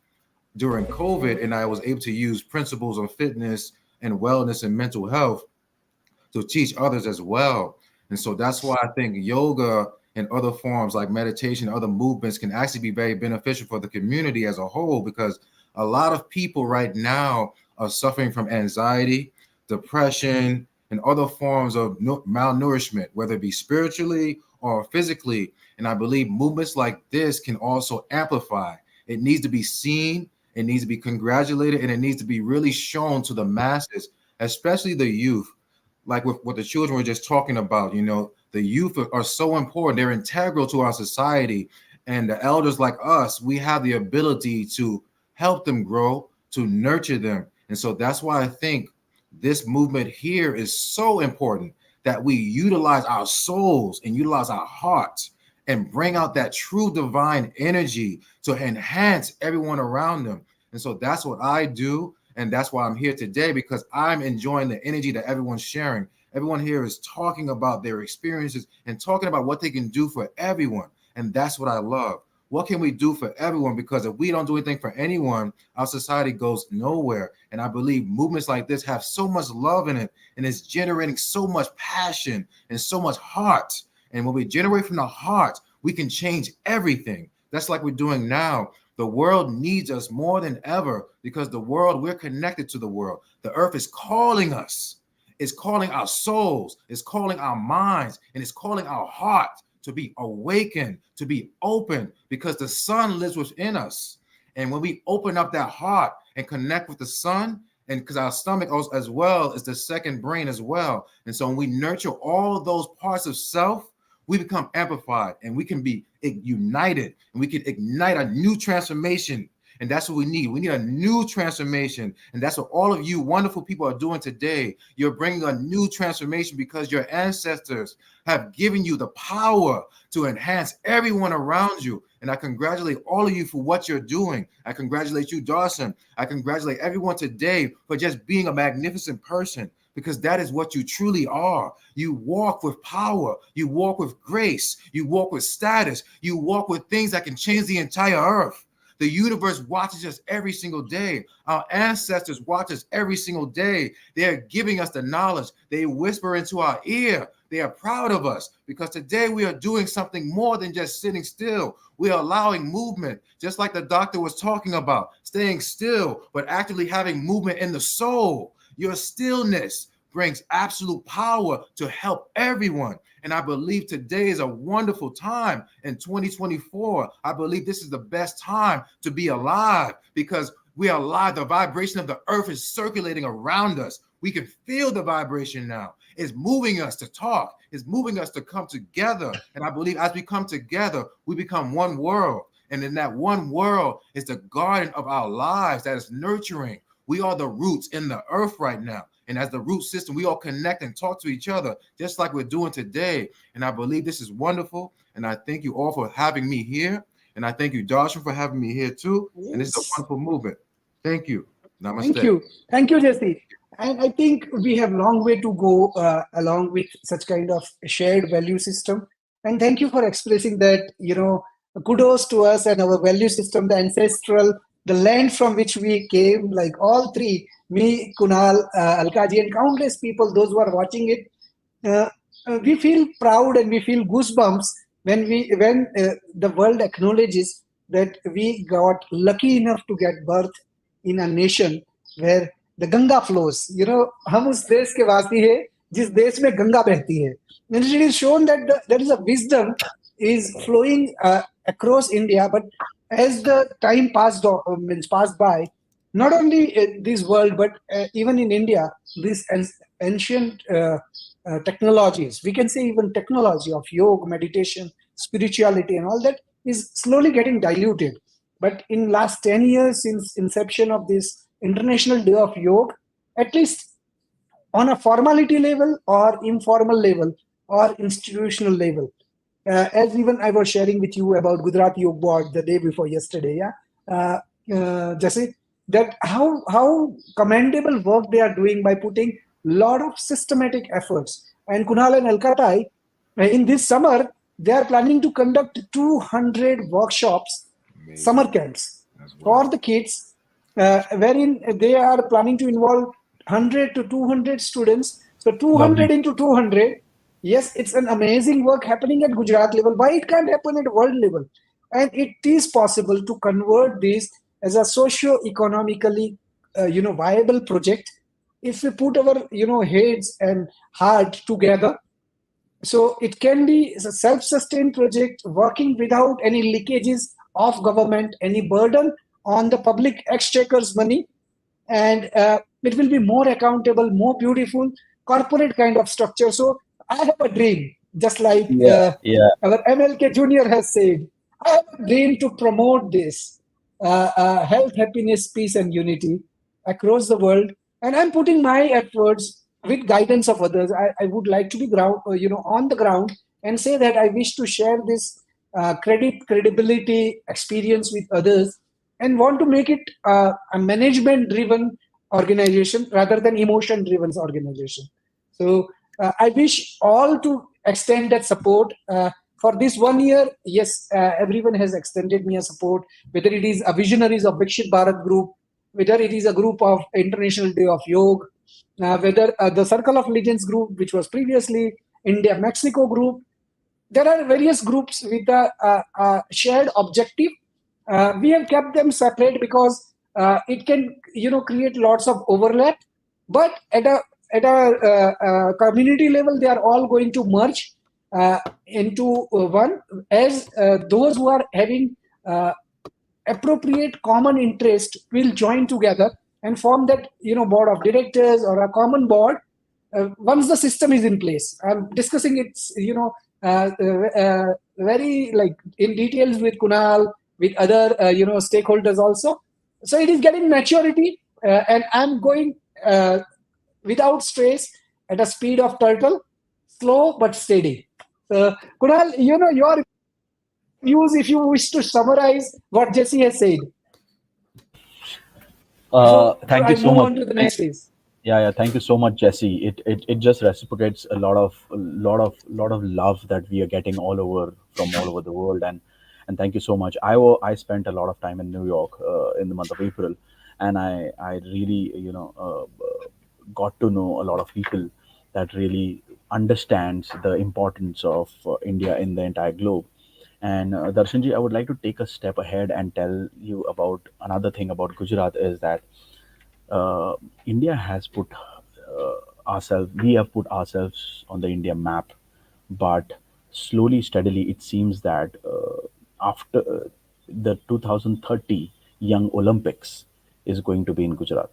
Speaker 10: during COVID, and I was able to use principles of fitness and wellness and mental health to teach others as well. And so that's why I think yoga and other forms like meditation, other movements can actually be very beneficial for the community as a whole, because a lot of people right now are suffering from anxiety, depression, and other forms of malnourishment, whether it be spiritually or physically. And I believe movements like this can also amplify. It needs to be seen, it needs to be congratulated, and it needs to be really shown to the masses, especially the youth. Like with what the children were just talking about, the youth are so important. They're integral to our society. And the elders like us, we have the ability to help them grow, to nurture them. And so that's why I think this movement here is so important, that we utilize our souls and utilize our hearts and bring out that true divine energy to enhance everyone around them. And so that's what I do. And that's why I'm here today, because I'm enjoying the energy that everyone's sharing. Everyone here is talking about their experiences and talking about what they can do for everyone. And that's what I love. What can we do for everyone? Because if we don't do anything for anyone, our society goes nowhere. And I believe movements like this have so much love in it, and it's generating so much passion and so much heart. And when we generate from the heart, we can change everything. That's like we're doing now. The world needs us more than ever, because the world, we're connected to the world. The earth is calling us. It's calling our souls. It's calling our minds, and it's calling our heart to be awakened, to be open, because the sun lives within us. And when we open up that heart and connect with the sun, and because our stomach as well is the second brain as well. And so when we nurture all of those parts of self, we become amplified, and we can be united, and we can ignite a new transformation. And that's what we need. We need a new transformation. And that's what all of you wonderful people are doing today. You're bringing a new transformation because your ancestors have given you the power to enhance everyone around you. And I congratulate all of you for what you're doing. I congratulate you, Dawson. I congratulate everyone today for just being a magnificent person, because that is what you truly are. You walk with power. You walk with grace. You walk with status. You walk with things that can change the entire earth. The universe watches us every single day. Our ancestors watch us every single day. They're giving us the knowledge. They whisper into our ear. They are proud of us, because today we are doing something more than just sitting still. We are allowing movement, just like the doctor was talking about, staying still, but actively having movement in the soul. Your stillness brings absolute power to help everyone. And I believe today is a wonderful time in 2024. I believe this is the best time to be alive, because we are alive. The vibration of the earth is circulating around us. We can feel the vibration now. It's moving us to talk. It's moving us to come together. And I believe as we come together, we become one world. And in that one world is the garden of our lives that is nurturing. We are the roots in the earth right now. And as the root system, we all connect and talk to each other, just like we're doing today. And I believe this is wonderful. And I thank you all for having me here. And I thank you, Darshan, for having me here too. Yes. And this is a wonderful movement. Thank you. Namaste.
Speaker 2: Thank you. Thank you, Jesse. And I think we have a long way to go along with such kind of shared value system. And thank you for expressing that, kudos to us and our value system, the ancestral, the land from which we came, like all three, me, Kunal, Alkaji, and countless people, those who are watching it, we feel proud and we feel goosebumps when the world acknowledges that we got lucky enough to get birth in a nation where the Ganga flows. हम उस देश के वासी हैं जिस देश में गंगा बहती है. And it is shown that there is a wisdom is flowing across India, but as the time passed by, not only this world, but even in India, these ancient technologies, we can say even technology of yoga, meditation, spirituality, and all that is slowly getting diluted. but in last 10 years since inception of this International Day of Yoga, at least on a formality level or informal level or institutional level, as even I was sharing with you about Gujarat Yoga Board the day before yesterday, Jesse, that how commendable work they are doing by putting lot of systematic efforts. And Kunal and Alkatai, in this summer, they are planning to conduct 200 workshops,
Speaker 10: Amazing.
Speaker 2: summer camps
Speaker 10: That's
Speaker 2: for
Speaker 10: wild.
Speaker 2: the kids, wherein they are planning to involve 100 to 200 students. So 200
Speaker 7: Lovely.
Speaker 2: into 200. Yes, it's an amazing work happening at Gujarat level. Why it can't happen at world level? And it is possible to convert this as a socio-economically, viable project if we put our, heads and heart together. So it can be a self-sustained project working without any leakages of government, any burden on the public exchequer's money, and it will be more accountable, more beautiful, corporate kind of structure. So I have a dream, just like
Speaker 7: Yeah, yeah.
Speaker 2: our MLK Junior has said. I have a dream to promote this health, happiness, peace, and unity across the world, and I'm putting my efforts with guidance of others. I would like to be on the ground and say that I wish to share this credibility experience with others, and want to make it a management driven organization rather than emotion driven organization. So I wish all to extend that support for this 1 year. Yes, everyone has extended me a support, whether it is a visionaries of Vikshit Bharat group, whether it is a group of International Day of Yoga, whether the Circle of Legends group, which was previously India Mexico group. There are various groups with a shared objective. We have kept them separate because it can create lots of overlap, but at a community level they are all going to merge into one, as those who are having appropriate common interest will join together and form that board of directors or a common board once the system is in place. I'm discussing it very like in details with Kunal, with other stakeholders also. So it is getting maturity, and I'm going without stress at a speed of turtle, slow but steady. Kunal, your views, if you wish to summarize what Jesse has said.
Speaker 7: Thank
Speaker 2: I
Speaker 7: you so
Speaker 2: move
Speaker 7: much.
Speaker 2: on to the next phase.
Speaker 7: Yeah. Thank you so much, Jesse. It just reciprocates a lot of love that we are getting from all over the world, and thank you so much. I spent a lot of time in New York in the month of April, and I really got to know a lot of people that really understands the importance of India in the entire globe. And Darshanji, I would like to take a step ahead and tell you about another thing about Gujarat is that uh, India has put we have put ourselves on the India map, but slowly, steadily, it seems that after the 2030 Young Olympics is going to be in Gujarat,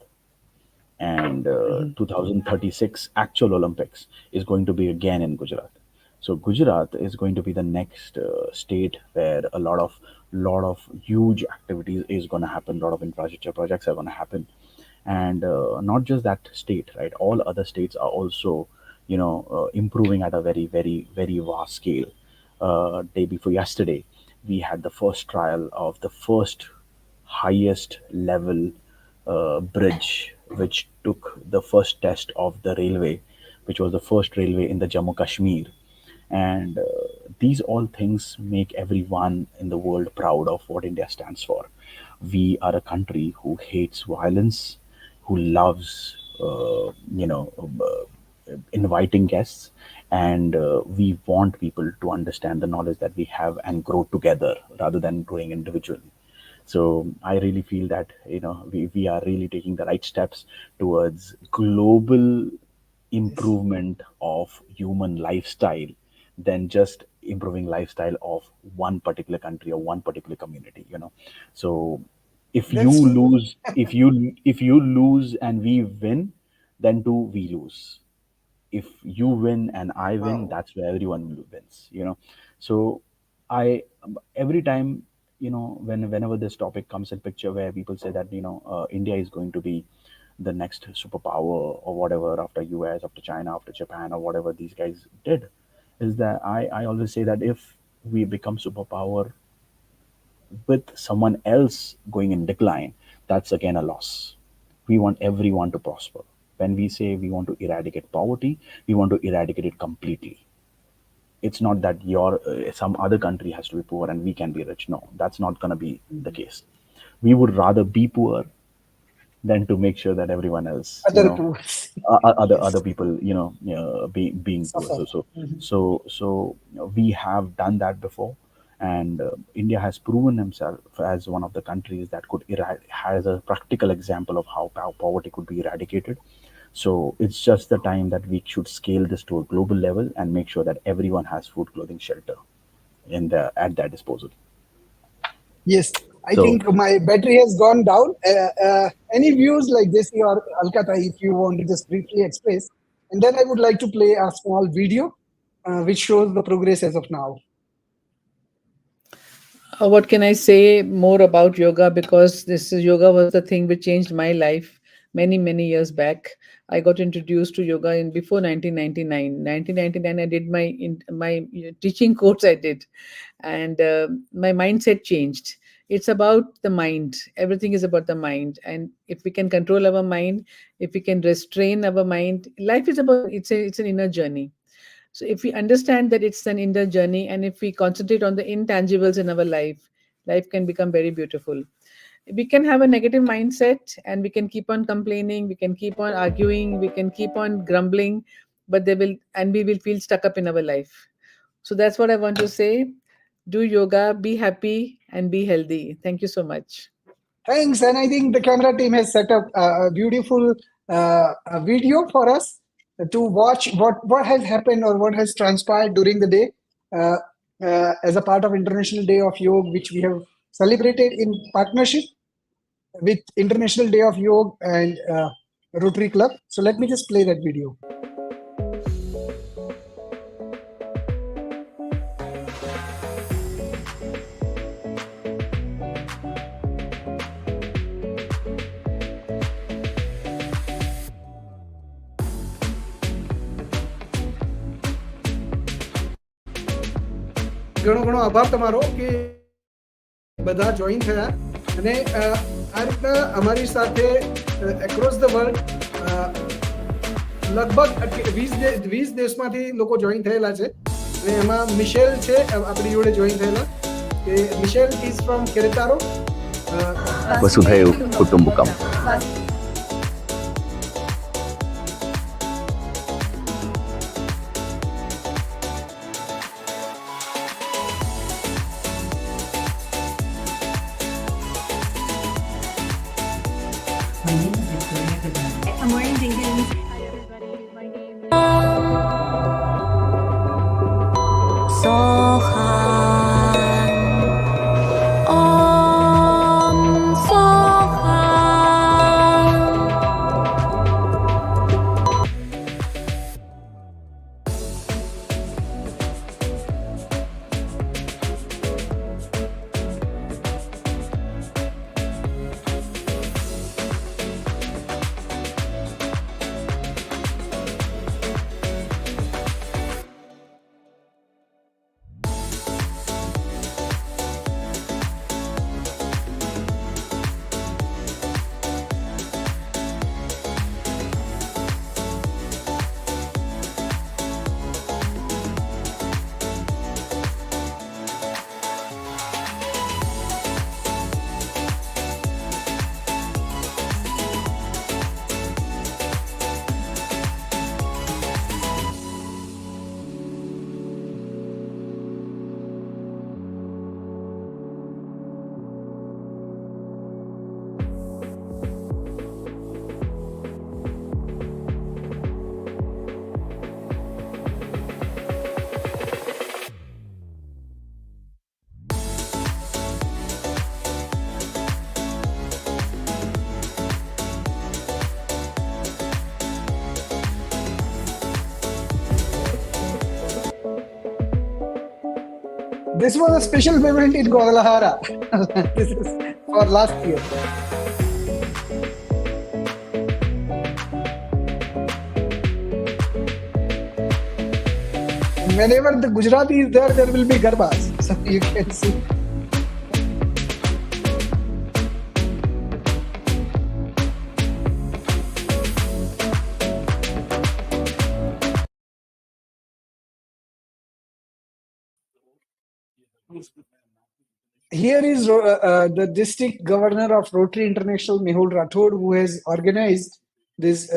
Speaker 7: and
Speaker 2: Mhm.
Speaker 7: 2036 actual Olympics is going to be again in Gujarat. So Gujarat is going to be the next state where a lot of huge activities is going to happen. A lot of infrastructure projects are going to happen, and not just that state, right? All other states are also, improving at a very, very, very vast scale. Day before yesterday, we had the first trial of the first highest level bridge, which took the first test of the railway, which was the first railway in the Jammu Kashmir. And these all things make everyone in the world proud of what India stands for. We are a country who hates violence, who loves, inviting guests, and we want people to understand the knowledge that we have and grow together rather than growing individually. So I really feel that we are really taking the right steps towards global
Speaker 2: Yes.
Speaker 7: improvement of human lifestyle than just improving lifestyle of one particular country or one particular community. So if you
Speaker 2: That's true.
Speaker 7: lose, if you lose and we win, then too we lose. If you win and I win,
Speaker 2: Wow.
Speaker 7: that's where everyone wins. So I every time whenever this topic comes in picture, where people say that India is going to be the next superpower or whatever, after US, after China, after Japan, or whatever these guys did, is that I always say that if we become superpower with someone else going in decline, that's again a loss. We want everyone to prosper. When we say we want to eradicate poverty, we want to eradicate it completely. It's not that some other country has to be poor and we can be rich. No, that's not going to be the case. We would rather be poor than to make sure that everyone else, other people, being poor. So we have done that before, and India has proven himself as one of the countries that has a practical example of how poverty could be eradicated. So it's just the time that we should scale this to a global level and make sure that everyone has food, clothing, shelter at their disposal.
Speaker 2: Yes, I think my battery has gone down. Any views like this, or Alkata, if you want to just briefly express, and then I would like to play a small video which shows the progress as of now.
Speaker 4: What can I say more about yoga? Because yoga was the thing which changed my life many years back. I got introduced to yoga before 1999. 1999, I did my teaching course. I did, and my mindset changed. It's about the mind. Everything is about the mind, and if we can control our mind, if we can restrain our mind, life is about. It's an inner journey. So if we understand that it's an inner journey, and if we concentrate on the intangibles in our life can become very beautiful. We can have a negative mindset and we can keep on complaining, we can keep on arguing, we can keep on grumbling, but we will feel stuck up in our life. So that's what I want to say. Do yoga, be happy and be healthy. Thank you so much.
Speaker 2: Thanks. And I think the camera team has set up a beautiful video for us to watch what has happened or what has transpired during the day as a part of International Day of Yoga, which we have celebrated in partnership with International Day of Yoga and Rotary Club. So let me just play that video. ઘણો આભાર તમારો કે બધા join થયા અને આ રીતના અમારી સાથે એક્રોસ ધ વર્લ્ડ લગભગ 20 દેશમાંથી લોકો જોઈન થયેલા છે અને એમાં મિશેલ છે આપણી જોડે જોઈન થયેલા કે મિશેલ ઇઝ ફ્રોમ કેરેતારો
Speaker 11: વસુધૈવ કુટુંબકમ.
Speaker 2: This was a special event in Guadalajara. This is for last year. Whenever the Gujarati is there will be Garbas. So you can see. Here is the district governor of Rotary International, Mehul Rathod, who has organized this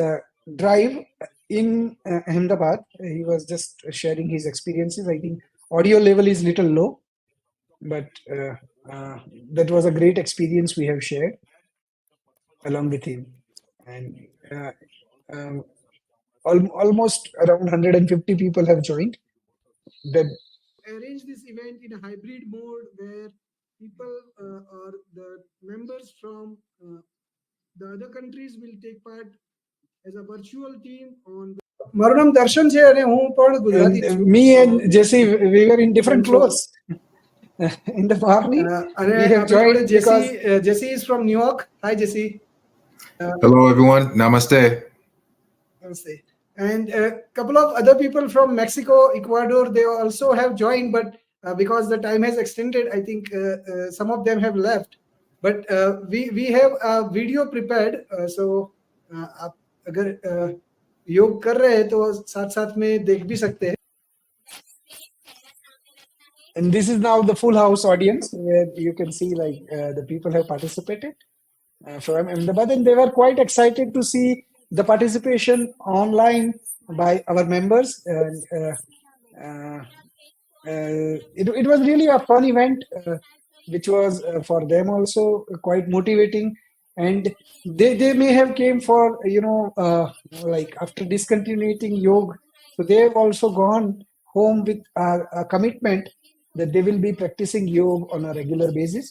Speaker 2: drive in Ahmedabad. He was just sharing his experiences. I think audio level is little low, but that was a great experience we have shared along with him. And almost around 150 people have joined. That arrange this event in a hybrid mode where people or the members from the other countries will take part as a virtual team on. મારું નામ દર્શન છે અને હું પણ ગુજરાતી છું. Me and Jesse, we were in different clothes in the morning. We have joined Jesse is from New York. Hi Jesse.
Speaker 10: Hello everyone. Namaste.
Speaker 2: Namaste. And a couple of other people from Mexico, Ecuador, they also have joined, but because the time has extended, I think some of them have left. But we have a video prepared, so आप अगर योग कर रहे हैं तो साथ-साथ में देख भी सकते हैं. And this is now the full house audience where you can see like the people have participated from Ahmedabad, and they were quite excited to see the participation online by our members. And it was really a fun event, which was for them also quite motivating. And they may have came for, like after discontinuing yoga, so they have also gone home with a commitment that they will be practicing yoga on a regular basis.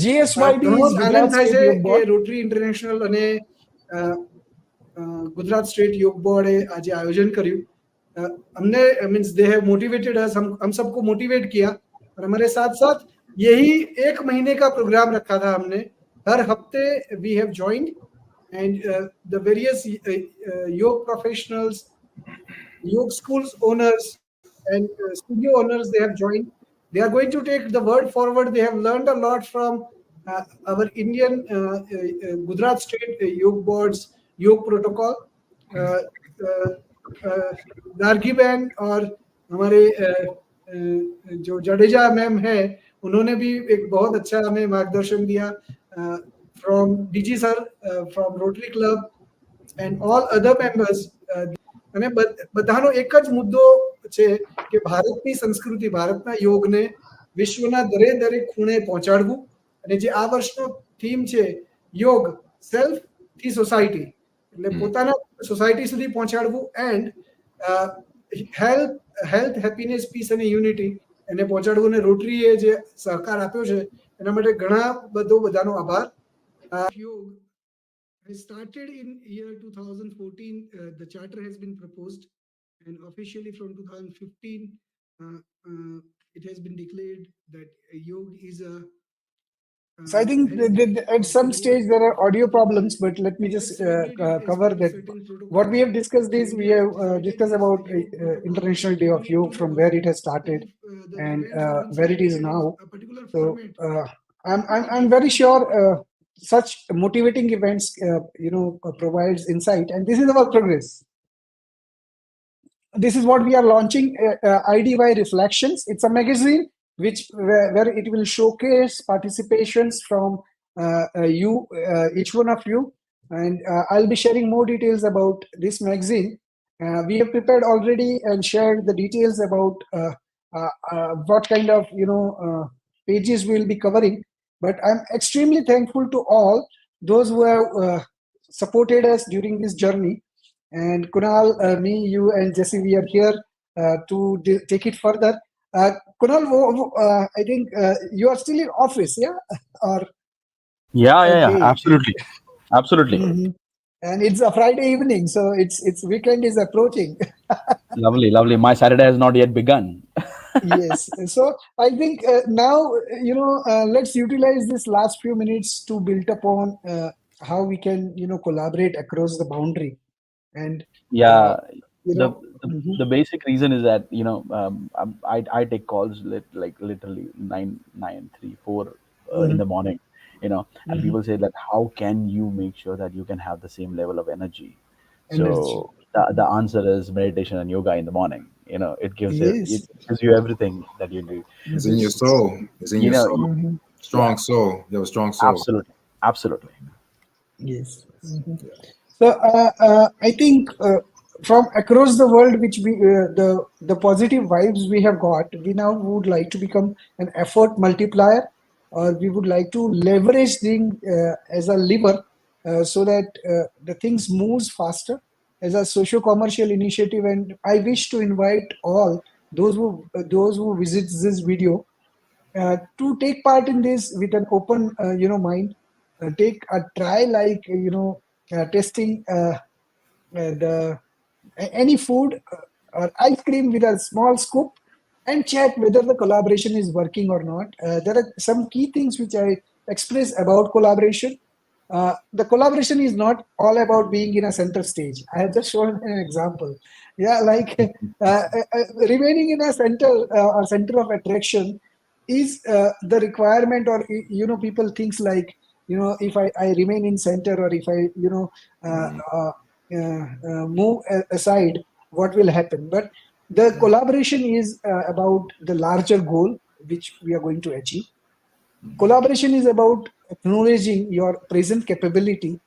Speaker 2: GSYD is Gujarat State Yoga Board. Rotary International અને Gujarat State Yoga Board એ આજે આયોજન કર્યું. हमने means they have motivated us, हम सबको motivate किया, और हमारे साथ-साथ यही एक महीने का प्रोग्राम रखा था हमने. हर हफ्ते we have joined, and the various yoga professionals, yoga schools owners and studio owners, they have joined. They are going to take the word forward. They have learned a lot from our Indian Gujarat State Yoga Board's Yoga Protocol. Gargi बहन और हमारे जो Jadeja ma'am है, उन्होंने भी एक बहुत अच्छा हमें मार्गदर्शन दिया. From DG sir, from Rotary Club and all other members. અને બધાનો એક જ મુદ્દો છે કે ભારતની સંસ્કૃતિ, ભારતના યોગને વિશ્વના દરેક ખૂણે પહોંચાડવું. અને જે આ વર્ષનો થીમ છે યોગ સેલ્ફ થી સોસાયટી, એટલે પોતાના સોસાયટી સુધી પહોંચાડવું, એન્ડ હેલ્થ હેપીનેસ પીસ અને યુનિટી એને પહોંચાડવું. અને રોટરીએ જે સહકાર આપ્યો છે એના માટે ઘણા બધાનો આભાર. યોગ has started in year 2014. The charter has been proposed, and officially from 2015 it has been declared that yoga is a. So I think at some stage there are audio problems, but let me just cover that. What we have discussed is we have discussed about International Day of Yoga, from where it has started and where it is now. So I'm very sure such motivating events provides insight, and this is our progress. This is what we are launching, IDY Reflections. It's a magazine where it will showcase participations from each one of you, and I'll be sharing more details about this magazine. We have prepared already and shared the details about what kind of pages we'll be covering. But I'm extremely thankful to all those who have supported us during this journey. And Kunal, me, you, and Jesse, we are here to take it further. Kunal, I think you are still in office, yeah? Or
Speaker 7: yeah, absolutely.
Speaker 2: Mm-hmm. and it's a Friday evening, so it's weekend is approaching.
Speaker 7: Lovely, lovely. My Saturday has not yet begun.
Speaker 2: Yes. So I think now, let's utilize this last few minutes to build upon how we can, collaborate across the boundary. And,
Speaker 7: Yeah,
Speaker 2: you
Speaker 7: the
Speaker 2: know,
Speaker 7: the,
Speaker 2: mhm,
Speaker 7: the basic reason is that I take calls like literally 9, 9, 3, 4 in
Speaker 2: mhm,
Speaker 7: the morning, and
Speaker 2: mhm.
Speaker 7: people say that how can you make sure that you can have the same level of energy?
Speaker 2: Energy.
Speaker 7: So the answer is meditation and yoga in the morning. It
Speaker 2: Yes.
Speaker 7: gives you everything that you need.
Speaker 10: It's in
Speaker 2: Mhm,
Speaker 10: your soul. It's in
Speaker 7: You
Speaker 10: your
Speaker 7: know,
Speaker 10: soul.
Speaker 2: mhm.
Speaker 7: yeah,
Speaker 10: Strong soul. You have a strong soul.
Speaker 7: absolutely, absolutely.
Speaker 2: Yes. Mhm. So I think from across the world, which we the positive vibes we have got, we now would like to become an effort multiplier, or we would like to leverage thing as a lever, so that the things moves faster as a socio-commercial initiative. And I wish to invite all those who visit this video to take part in this with an open mind. Take a try, like testing the any food or ice cream with a small scoop, and check whether the collaboration is working or not. There are some key things which I express about collaboration. The collaboration is not all about being in a center stage. I have just shown an example. Yeah, like remaining in a center or center of attraction is the requirement, or people thinks like, if I remain in center, or if I uh, uh, move aside, what will happen? But the collaboration is about the larger goal which we are going to achieve. Collaboration is about acknowledging your present capability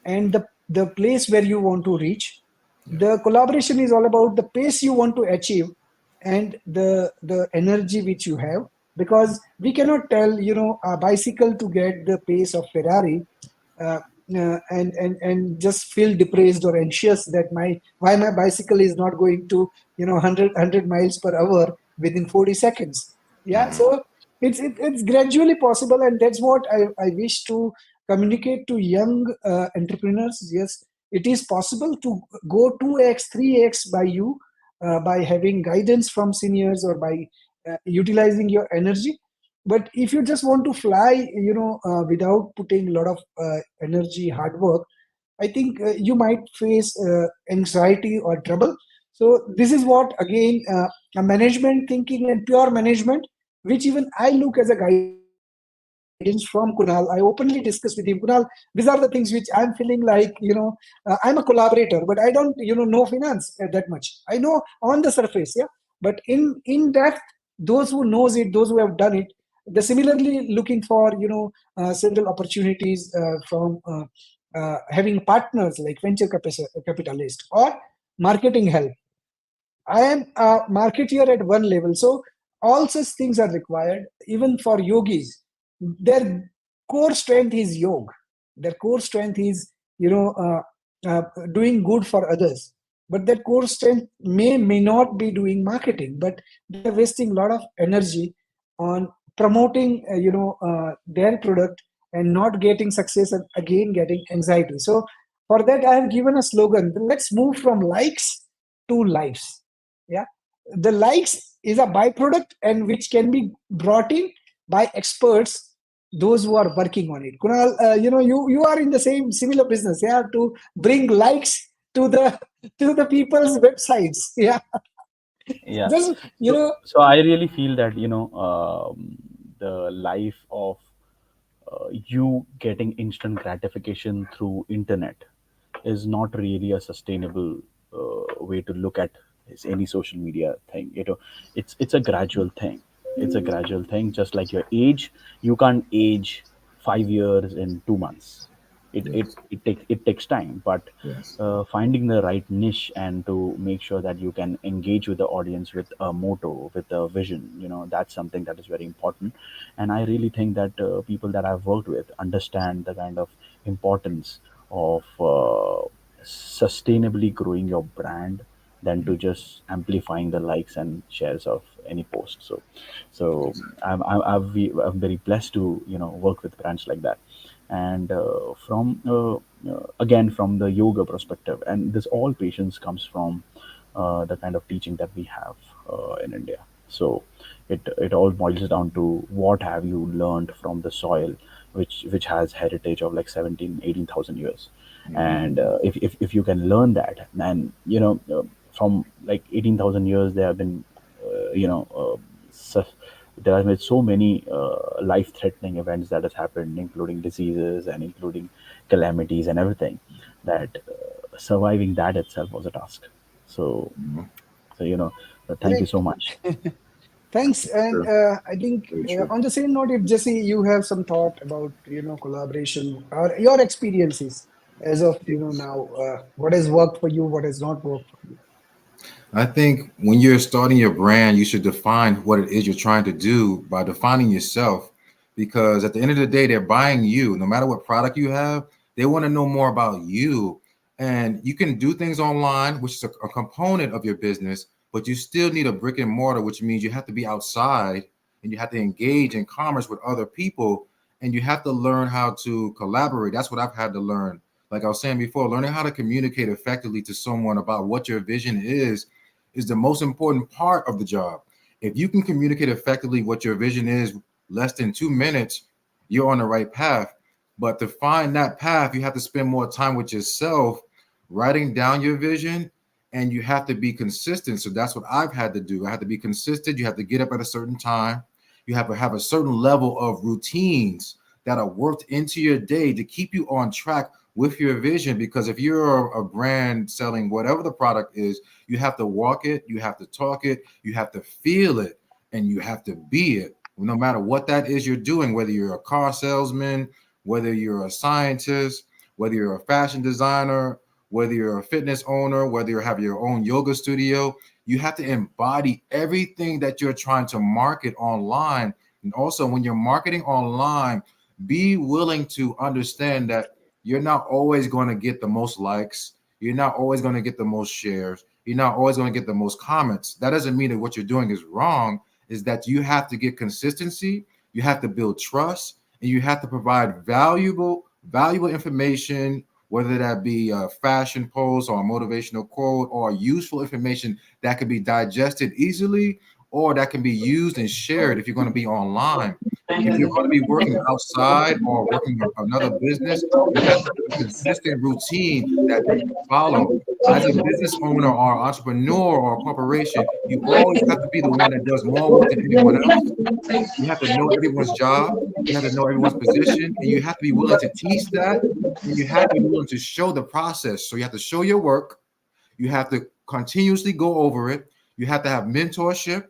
Speaker 2: and the place where you want to reach. The collaboration is all about the pace you want to achieve and the energy which you have, because we cannot tell a bicycle to get the pace of Ferrari, uh, and just feel depressed or anxious that my bicycle is not going to 100 miles per hour within 40 seconds. Yeah, so it's gradually possible, and that's what I wish to communicate to young entrepreneurs. Yes, it is possible to go 2x 3x by you, by having guidance from seniors, or by utilizing your energy. But if you just want to fly without putting a lot of energy, hard work, I think you might face anxiety or trouble. So this is what, again, a management thinking and pure management, which even I look as a guidance from Kunal. I openly discuss with him, Kunal, these are the things which I'm feeling like, I'm a collaborator, but I don't know finance that much. I know on the surface, yeah, but in depth, those who knows it, those who have done it, they're similarly looking for several opportunities from having partners like venture capitalist or marketing help. I am a marketeer at one level. So all such things are required. Even for yogis, their core strength is yoga. Their core strength is, doing good for others. But that core strength may not be doing marketing, but they are wasting a lot of energy on promoting, their product, and not getting success, and again getting anxiety. So for that, I have given a slogan: let's move from likes to lives. Yeah, the likes is a byproduct, and which can be brought in by experts, those who are working on it. Kunal, you are in the same similar business, yeah, to bring likes to the to the people's websites. Yeah,
Speaker 7: Yeah.
Speaker 2: just
Speaker 7: So I really feel that the life of you getting instant gratification through internet is not really a sustainable way to look at any social media thing. It's a gradual thing. It's a gradual thing, just like your age. You can't age 5 years in 2 months. It takes time, but
Speaker 10: Yes.
Speaker 7: finding the right niche and to make sure that you can engage with the audience with a motto, with a vision, that's something that is very important. And I really think that people that I've worked with understand the kind of importance of sustainably growing your brand than to just amplifying the likes and shares of any post. So I'm very blessed to work with brands like that. and again from the yoga perspective, and this all patience comes from the kind of teaching that we have in India. So it all boils down to what have you learned from the soil, which has heritage of like 17, 18,000 years. And if you can learn that, and from like 18,000 years there have been there have been so many life-threatening events that has happened, including diseases and including calamities and everything, that surviving that itself was a task. So thank you so much.
Speaker 2: Thanks. And I think on the same note, if Jesse, you have some thought about collaboration or your experiences as of now, what has worked for you, what has not worked for you.
Speaker 10: I think when you're starting your brand, you should define what it is you're trying to do by defining yourself, because at the end of the day, they're buying you. No matter what product you have, they want to know more about you. And you can do things online, which is a component of your business, but you still need a brick and mortar, which means you have to be outside and you have to engage in commerce with other people, and you have to learn how to collaborate. That's what I've had to learn. Like I was saying before, learning how to communicate effectively to someone about what your vision is the most important part of the job. If you can communicate effectively what your vision is less than 2 minutes, you're on the right path. But to find that path, you have to spend more time with yourself, writing down your vision, and you have to be consistent. So that's what I've had to do. I have to be consistent. You have to get up at a certain time. You have to have a certain level of routines that are worked into your day to keep you on track with your vision. Because if you're a brand selling whatever the product is, you have to walk it, you have to talk it, you have to feel it, and you have to be it. No matter what that is you're doing, whether you're a car salesman, whether you're a scientist, whether you're a fashion designer, whether you're a fitness owner, whether you have your own yoga studio, you have to embody everything that you're trying to market online. And also, when you're marketing online, be willing to understand that you're not always going to get the most likes. You're not always going to get the most shares. You're not always going to get the most comments. That doesn't mean that what you're doing is wrong. Is that you have to get consistency. You have to build trust, and you have to provide valuable information, whether that be a fashion post or a motivational quote or useful information that can be digested easily, or that can be used and shared if you're going to be online. If you're going to be working outside or working with another business, you have to have a consistent routine that you follow. As a business owner or entrepreneur or corporation, you always have to be the one that does more work than anyone else. You have to know everyone's job. You have to know everyone's position, and you have to be willing to teach that, and you have to be willing to show the process. So you have to show your work. You have to continuously go over it. You have to have mentorship.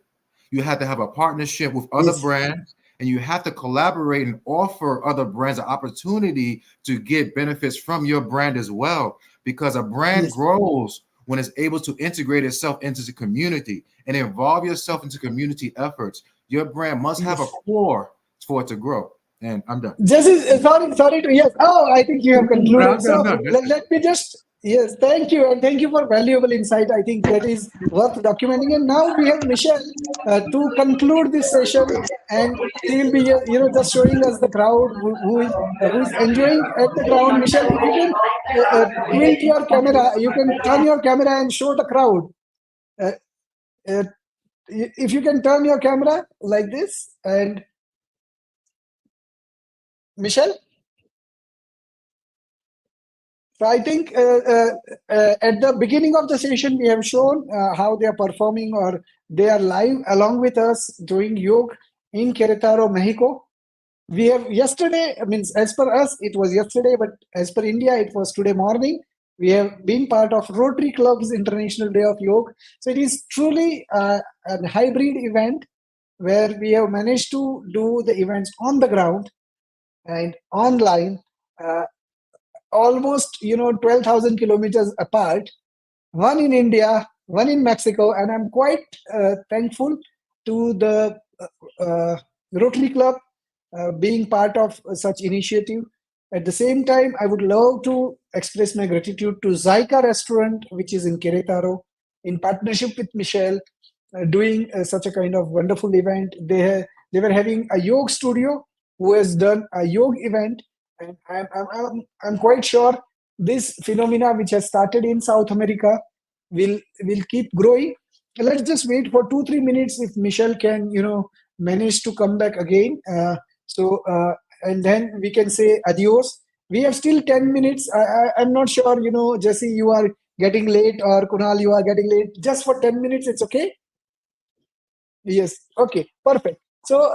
Speaker 10: You have to have a partnership with other brands, and you have to collaborate and offer other brands an opportunity to get benefits from your brand as well, because a brand grows when it's able to integrate itself into the community and involve yourself into community efforts. Your brand must have a core for it to grow. And I'm done.
Speaker 2: Jesse, sorry to, yes. Oh, I think you have concluded. So let me just, yes, thank you. And thank you for valuable insight. I think that is worth documenting. And now we have Michelle to conclude this session. And she will be, just showing us the crowd who is enjoying at the ground. Michelle, if you can tilt your camera, you can turn your camera and show the crowd. If you can turn your camera like this, and Michelle? So I think at the beginning of the session, we have shown how they are performing, or they are live along with us doing yoga in Querétaro, Mexico. We have yesterday, as per us, it was yesterday, but as per India, it was today morning. We have been part of Rotary Club's International Day of Yoga. So it is truly a hybrid event where we have managed to do the events on the ground and online, almost 12,000 kilometers apart, one in India, one in Mexico, and I'm quite thankful to the Rotary Club being part of such initiative. At the same time, I would love to express my gratitude to Zyka Restaurant, which is in Querétaro, in partnership with Michelle, doing such a kind of wonderful event. They were having a yoga studio who has done a yoga event, And I'm quite sure this phenomena which has started in South America will keep growing. Let's just wait for 2-3 minutes if Michelle can, manage to come back again. And then we can say adios. We have still 10 minutes. I'm not sure, Jesse, you are getting late, or Kunal, you are getting late. Just for 10 minutes, it's okay? Yes. Okay, perfect. So,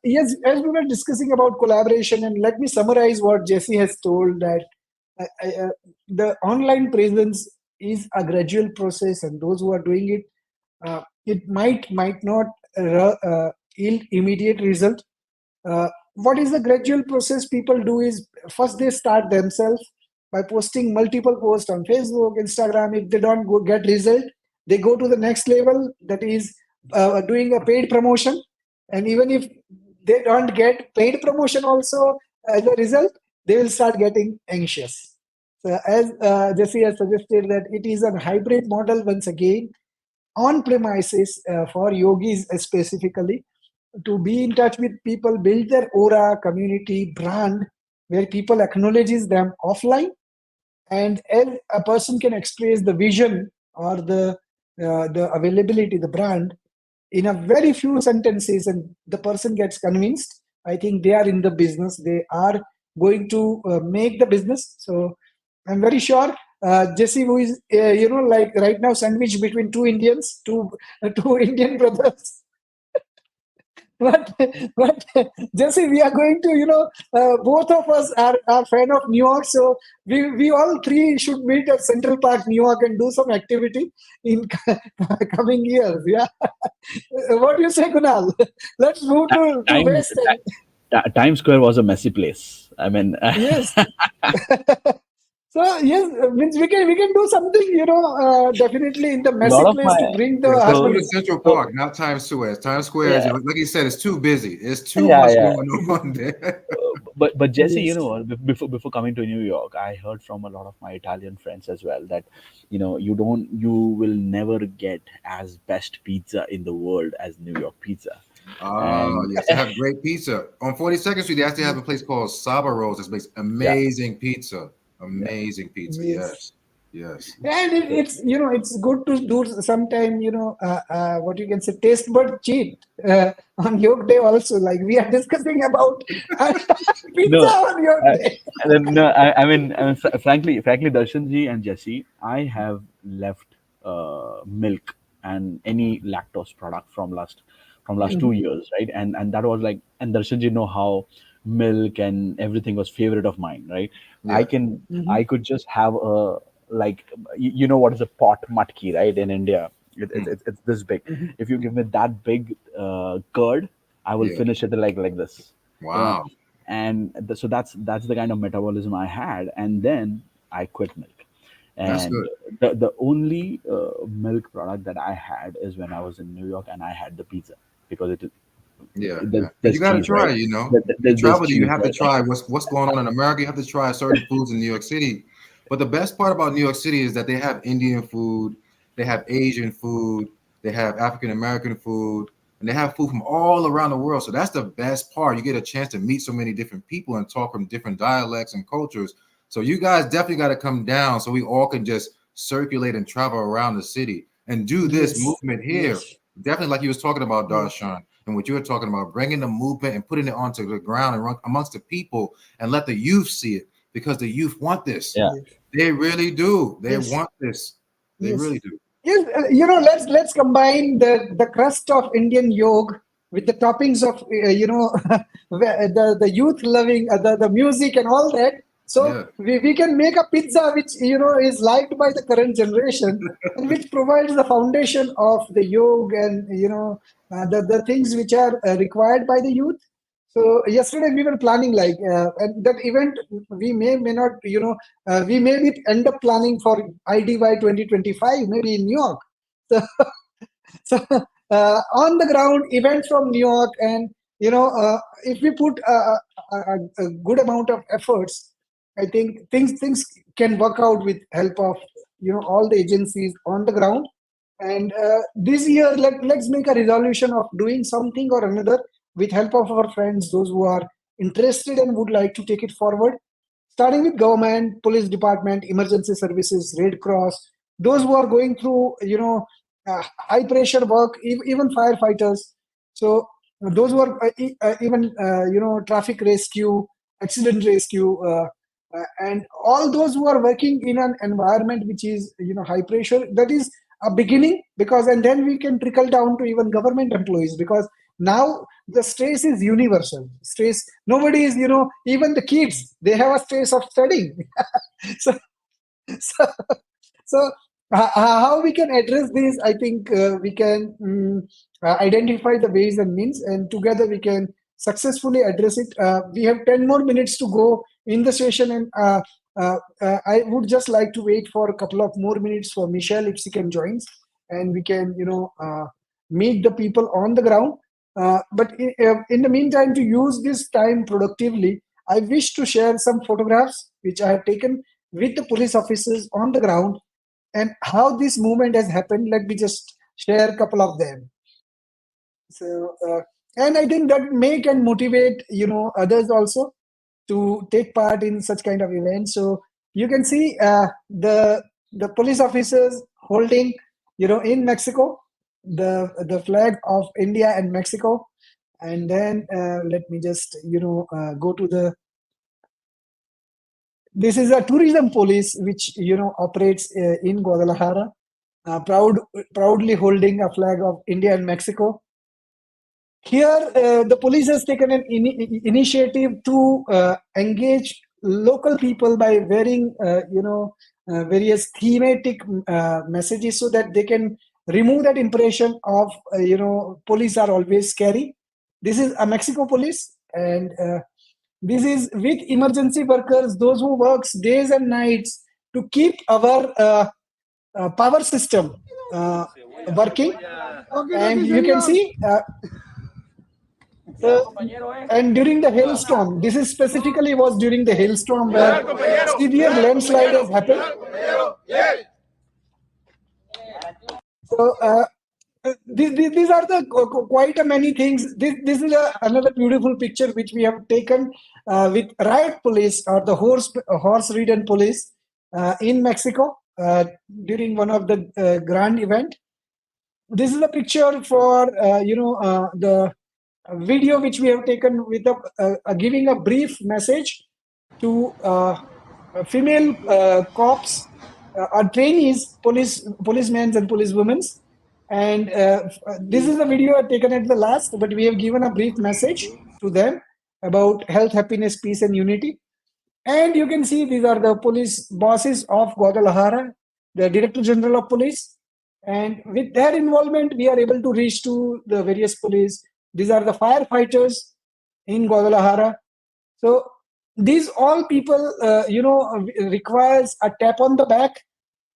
Speaker 2: yes, as we were discussing about collaboration, and let me summarize what Jesse has told, that the online presence is a gradual process, and those who are doing it, it might not yield immediate result. What is the gradual process people do is, first they start themselves by posting multiple posts on Facebook, Instagram. If they don't get result, they go to the next level, that is doing a paid promotion. And even if they don't get paid promotion also as a result, they will start getting anxious. So as Jesse has suggested, that it is a hybrid model once again, on premises for yogis specifically, to be in touch with people, build their aura, community, brand, where people acknowledges them offline. And as a person can express the vision or the availability, the brand, in a very few sentences, and the person gets convinced, I think they are in the business. They are going to make the business. So I'm very sure Jesse, who is like right now sandwiched between two Indians, two Indian brothers. But Jesse, we are going to, both of us are fan of New York, so we all three should meet at Central Park, New York, and do some activity in coming years. Yeah. What do you say, Kunal? Let's move to West.
Speaker 7: Times Square was a messy place. I mean,
Speaker 2: yes. So yes, means we can do something, definitely in the messy place to bring the
Speaker 10: let's go
Speaker 2: harmony.
Speaker 10: to Central Park, not Times Square. Times Square, is, like you said, it's too busy. It's too much going on there.
Speaker 7: But Jesse,
Speaker 2: Yes.
Speaker 7: before coming to New York, I heard from a lot of my Italian friends as well that you will never get as best pizza in the world as New York pizza.
Speaker 10: Yes, they have great pizza on 42nd Street. They actually have a place called Saba Rolls that makes amazing pizza. Amazing pizza.
Speaker 2: Yes.
Speaker 10: Yes.
Speaker 2: And it's it's good to do sometime, what you can say, taste bud cheat on Yoga Day also. Like we are discussing about pizza on Yoga Day.
Speaker 7: No, I mean, frankly, Darshanji and Jesse, I have left milk and any lactose product from last 2 years, right? And that was like, and Darshanji know how milk and everything was favorite of mine, right?
Speaker 10: Yeah.
Speaker 7: I could just have a, like, what is a pot matki, right? In India, it's this big. If you give me that big curd, I will finish it like this.
Speaker 10: Wow.
Speaker 7: And so that's the kind of metabolism I had, and then I quit milk.
Speaker 10: That's
Speaker 7: And the only milk product that I had is when I was in New York, and I had the pizza, because it.
Speaker 10: You got to try.
Speaker 7: Right?
Speaker 10: You travel, you have to try what's going on in America. You have to try certain foods in New York City. But the best part about New York City is that they have Indian food, they have Asian food, they have African American food, and they have food from all around the world. So that's the best part. You get a chance to meet so many different people and talk from different dialects and cultures. So you guys definitely got to come down so we all can just circulate and travel around the city and do this movement here. Definitely, like you was talking about, Darshan, and what you were talking about, bringing the movement and putting it onto the ground and amongst the people, and let the youth see it, because the youth want this.
Speaker 7: Yeah.
Speaker 10: They really do. They want this. They really do.
Speaker 2: Yes, let's combine the crust of Indian yoga with the toppings of the youth loving the music and all that. So we can make a pizza which is liked by the current generation and which provides the foundation of the yoga and the things which are required by the youth. So yesterday we were planning and that event we may not we may end up planning for IDY 2025 maybe in New York. So on the ground event from New York, and if we put a good amount of efforts, I think things can work out with help of all the agencies on the ground. And this year, let's make a resolution of doing something or another with help of our friends, those who are interested and would like to take it forward. starting with government, police department, emergency services, Red Cross, those who are going through, high pressure work, even firefighters. So those who are even, traffic rescue, accident rescue, and all those who are working in an environment which is, high pressure, that is a beginning, because, and then we can trickle down to even government employees, because now the stress is universal. Stress, nobody is, even the kids, they have a stress of studying. so, so, how we can address this? I think we can identify the ways and means, and together we can successfully address it. We have 10 more minutes to go in the session, and I would just like to wait for a couple of more minutes for Michelle, if she can join, and we can, meet the people on the ground. But in the meantime, to use this time productively, I wish to share some photographs which I have taken with the police officers on the ground, and how this movement has happened. Let me just share a couple of them. So, and I think that may can motivate, others also to take part in such kind of events. So you can see the police officers holding, in Mexico, the flag of India and Mexico. And then let me just, go to the. This is a tourism police which, operates in Guadalajara, proudly holding a flag of India and Mexico. Here, the police has taken an initiative to engage local people by wearing, various thematic messages, so that they can remove that impression of, police are always scary. This is a Mexico police, and this is with emergency workers, those who works days and nights to keep our power system working. And you can see, and during the hailstorm, this is specifically was during the hailstorm where severe landslide has happened. So these are the quite many things. This is another beautiful picture which we have taken with riot police, or the horse-ridden police in Mexico during one of the grand event. This is a picture for the video which we have taken with giving a brief message to female cops or trainees, policemen and policewomen. And this is a video taken at the last, but we have given a brief message to them about health, happiness, peace, and unity. And you can see these are the police bosses of Guadalajara, the Director General of Police. And with their involvement, we are able to reach to the various police. These are the firefighters in Guadalajara. So these all people, requires a tap on the back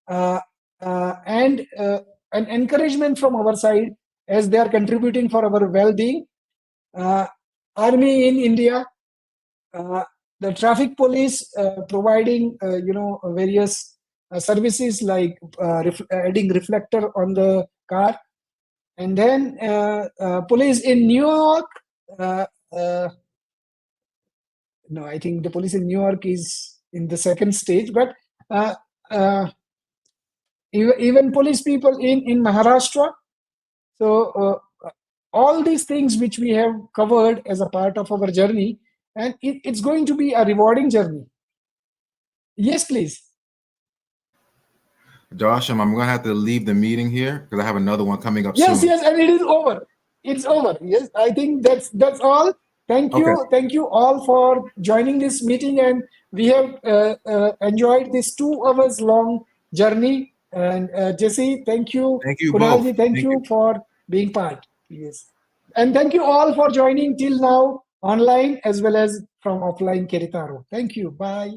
Speaker 2: and an encouragement from our side, as they are contributing for our well-being. Army in India, the traffic police providing, various services like adding reflector on the car. And then police in New York, no, I think the police in New York is in the second stage, but even police people in Maharashtra. So all these things which we have covered as a part of our journey, and it's going to be a rewarding journey. Yes, please.
Speaker 10: Josh, I'm going to have to leave the meeting here because I have another one coming up
Speaker 2: Yes,
Speaker 10: soon.
Speaker 2: yes, and it is over. It's over. Yes, I think that's all. Thank you.
Speaker 10: Okay.
Speaker 2: Thank you all for joining this meeting, and we have enjoyed this 2 hours long journey. And Jesse, thank you.
Speaker 10: Thank you
Speaker 2: Kunalji,
Speaker 10: both.
Speaker 2: thank you for being part. Yes, and thank you all for joining till now, online as well as from offline Keritaro. Thank you. Bye.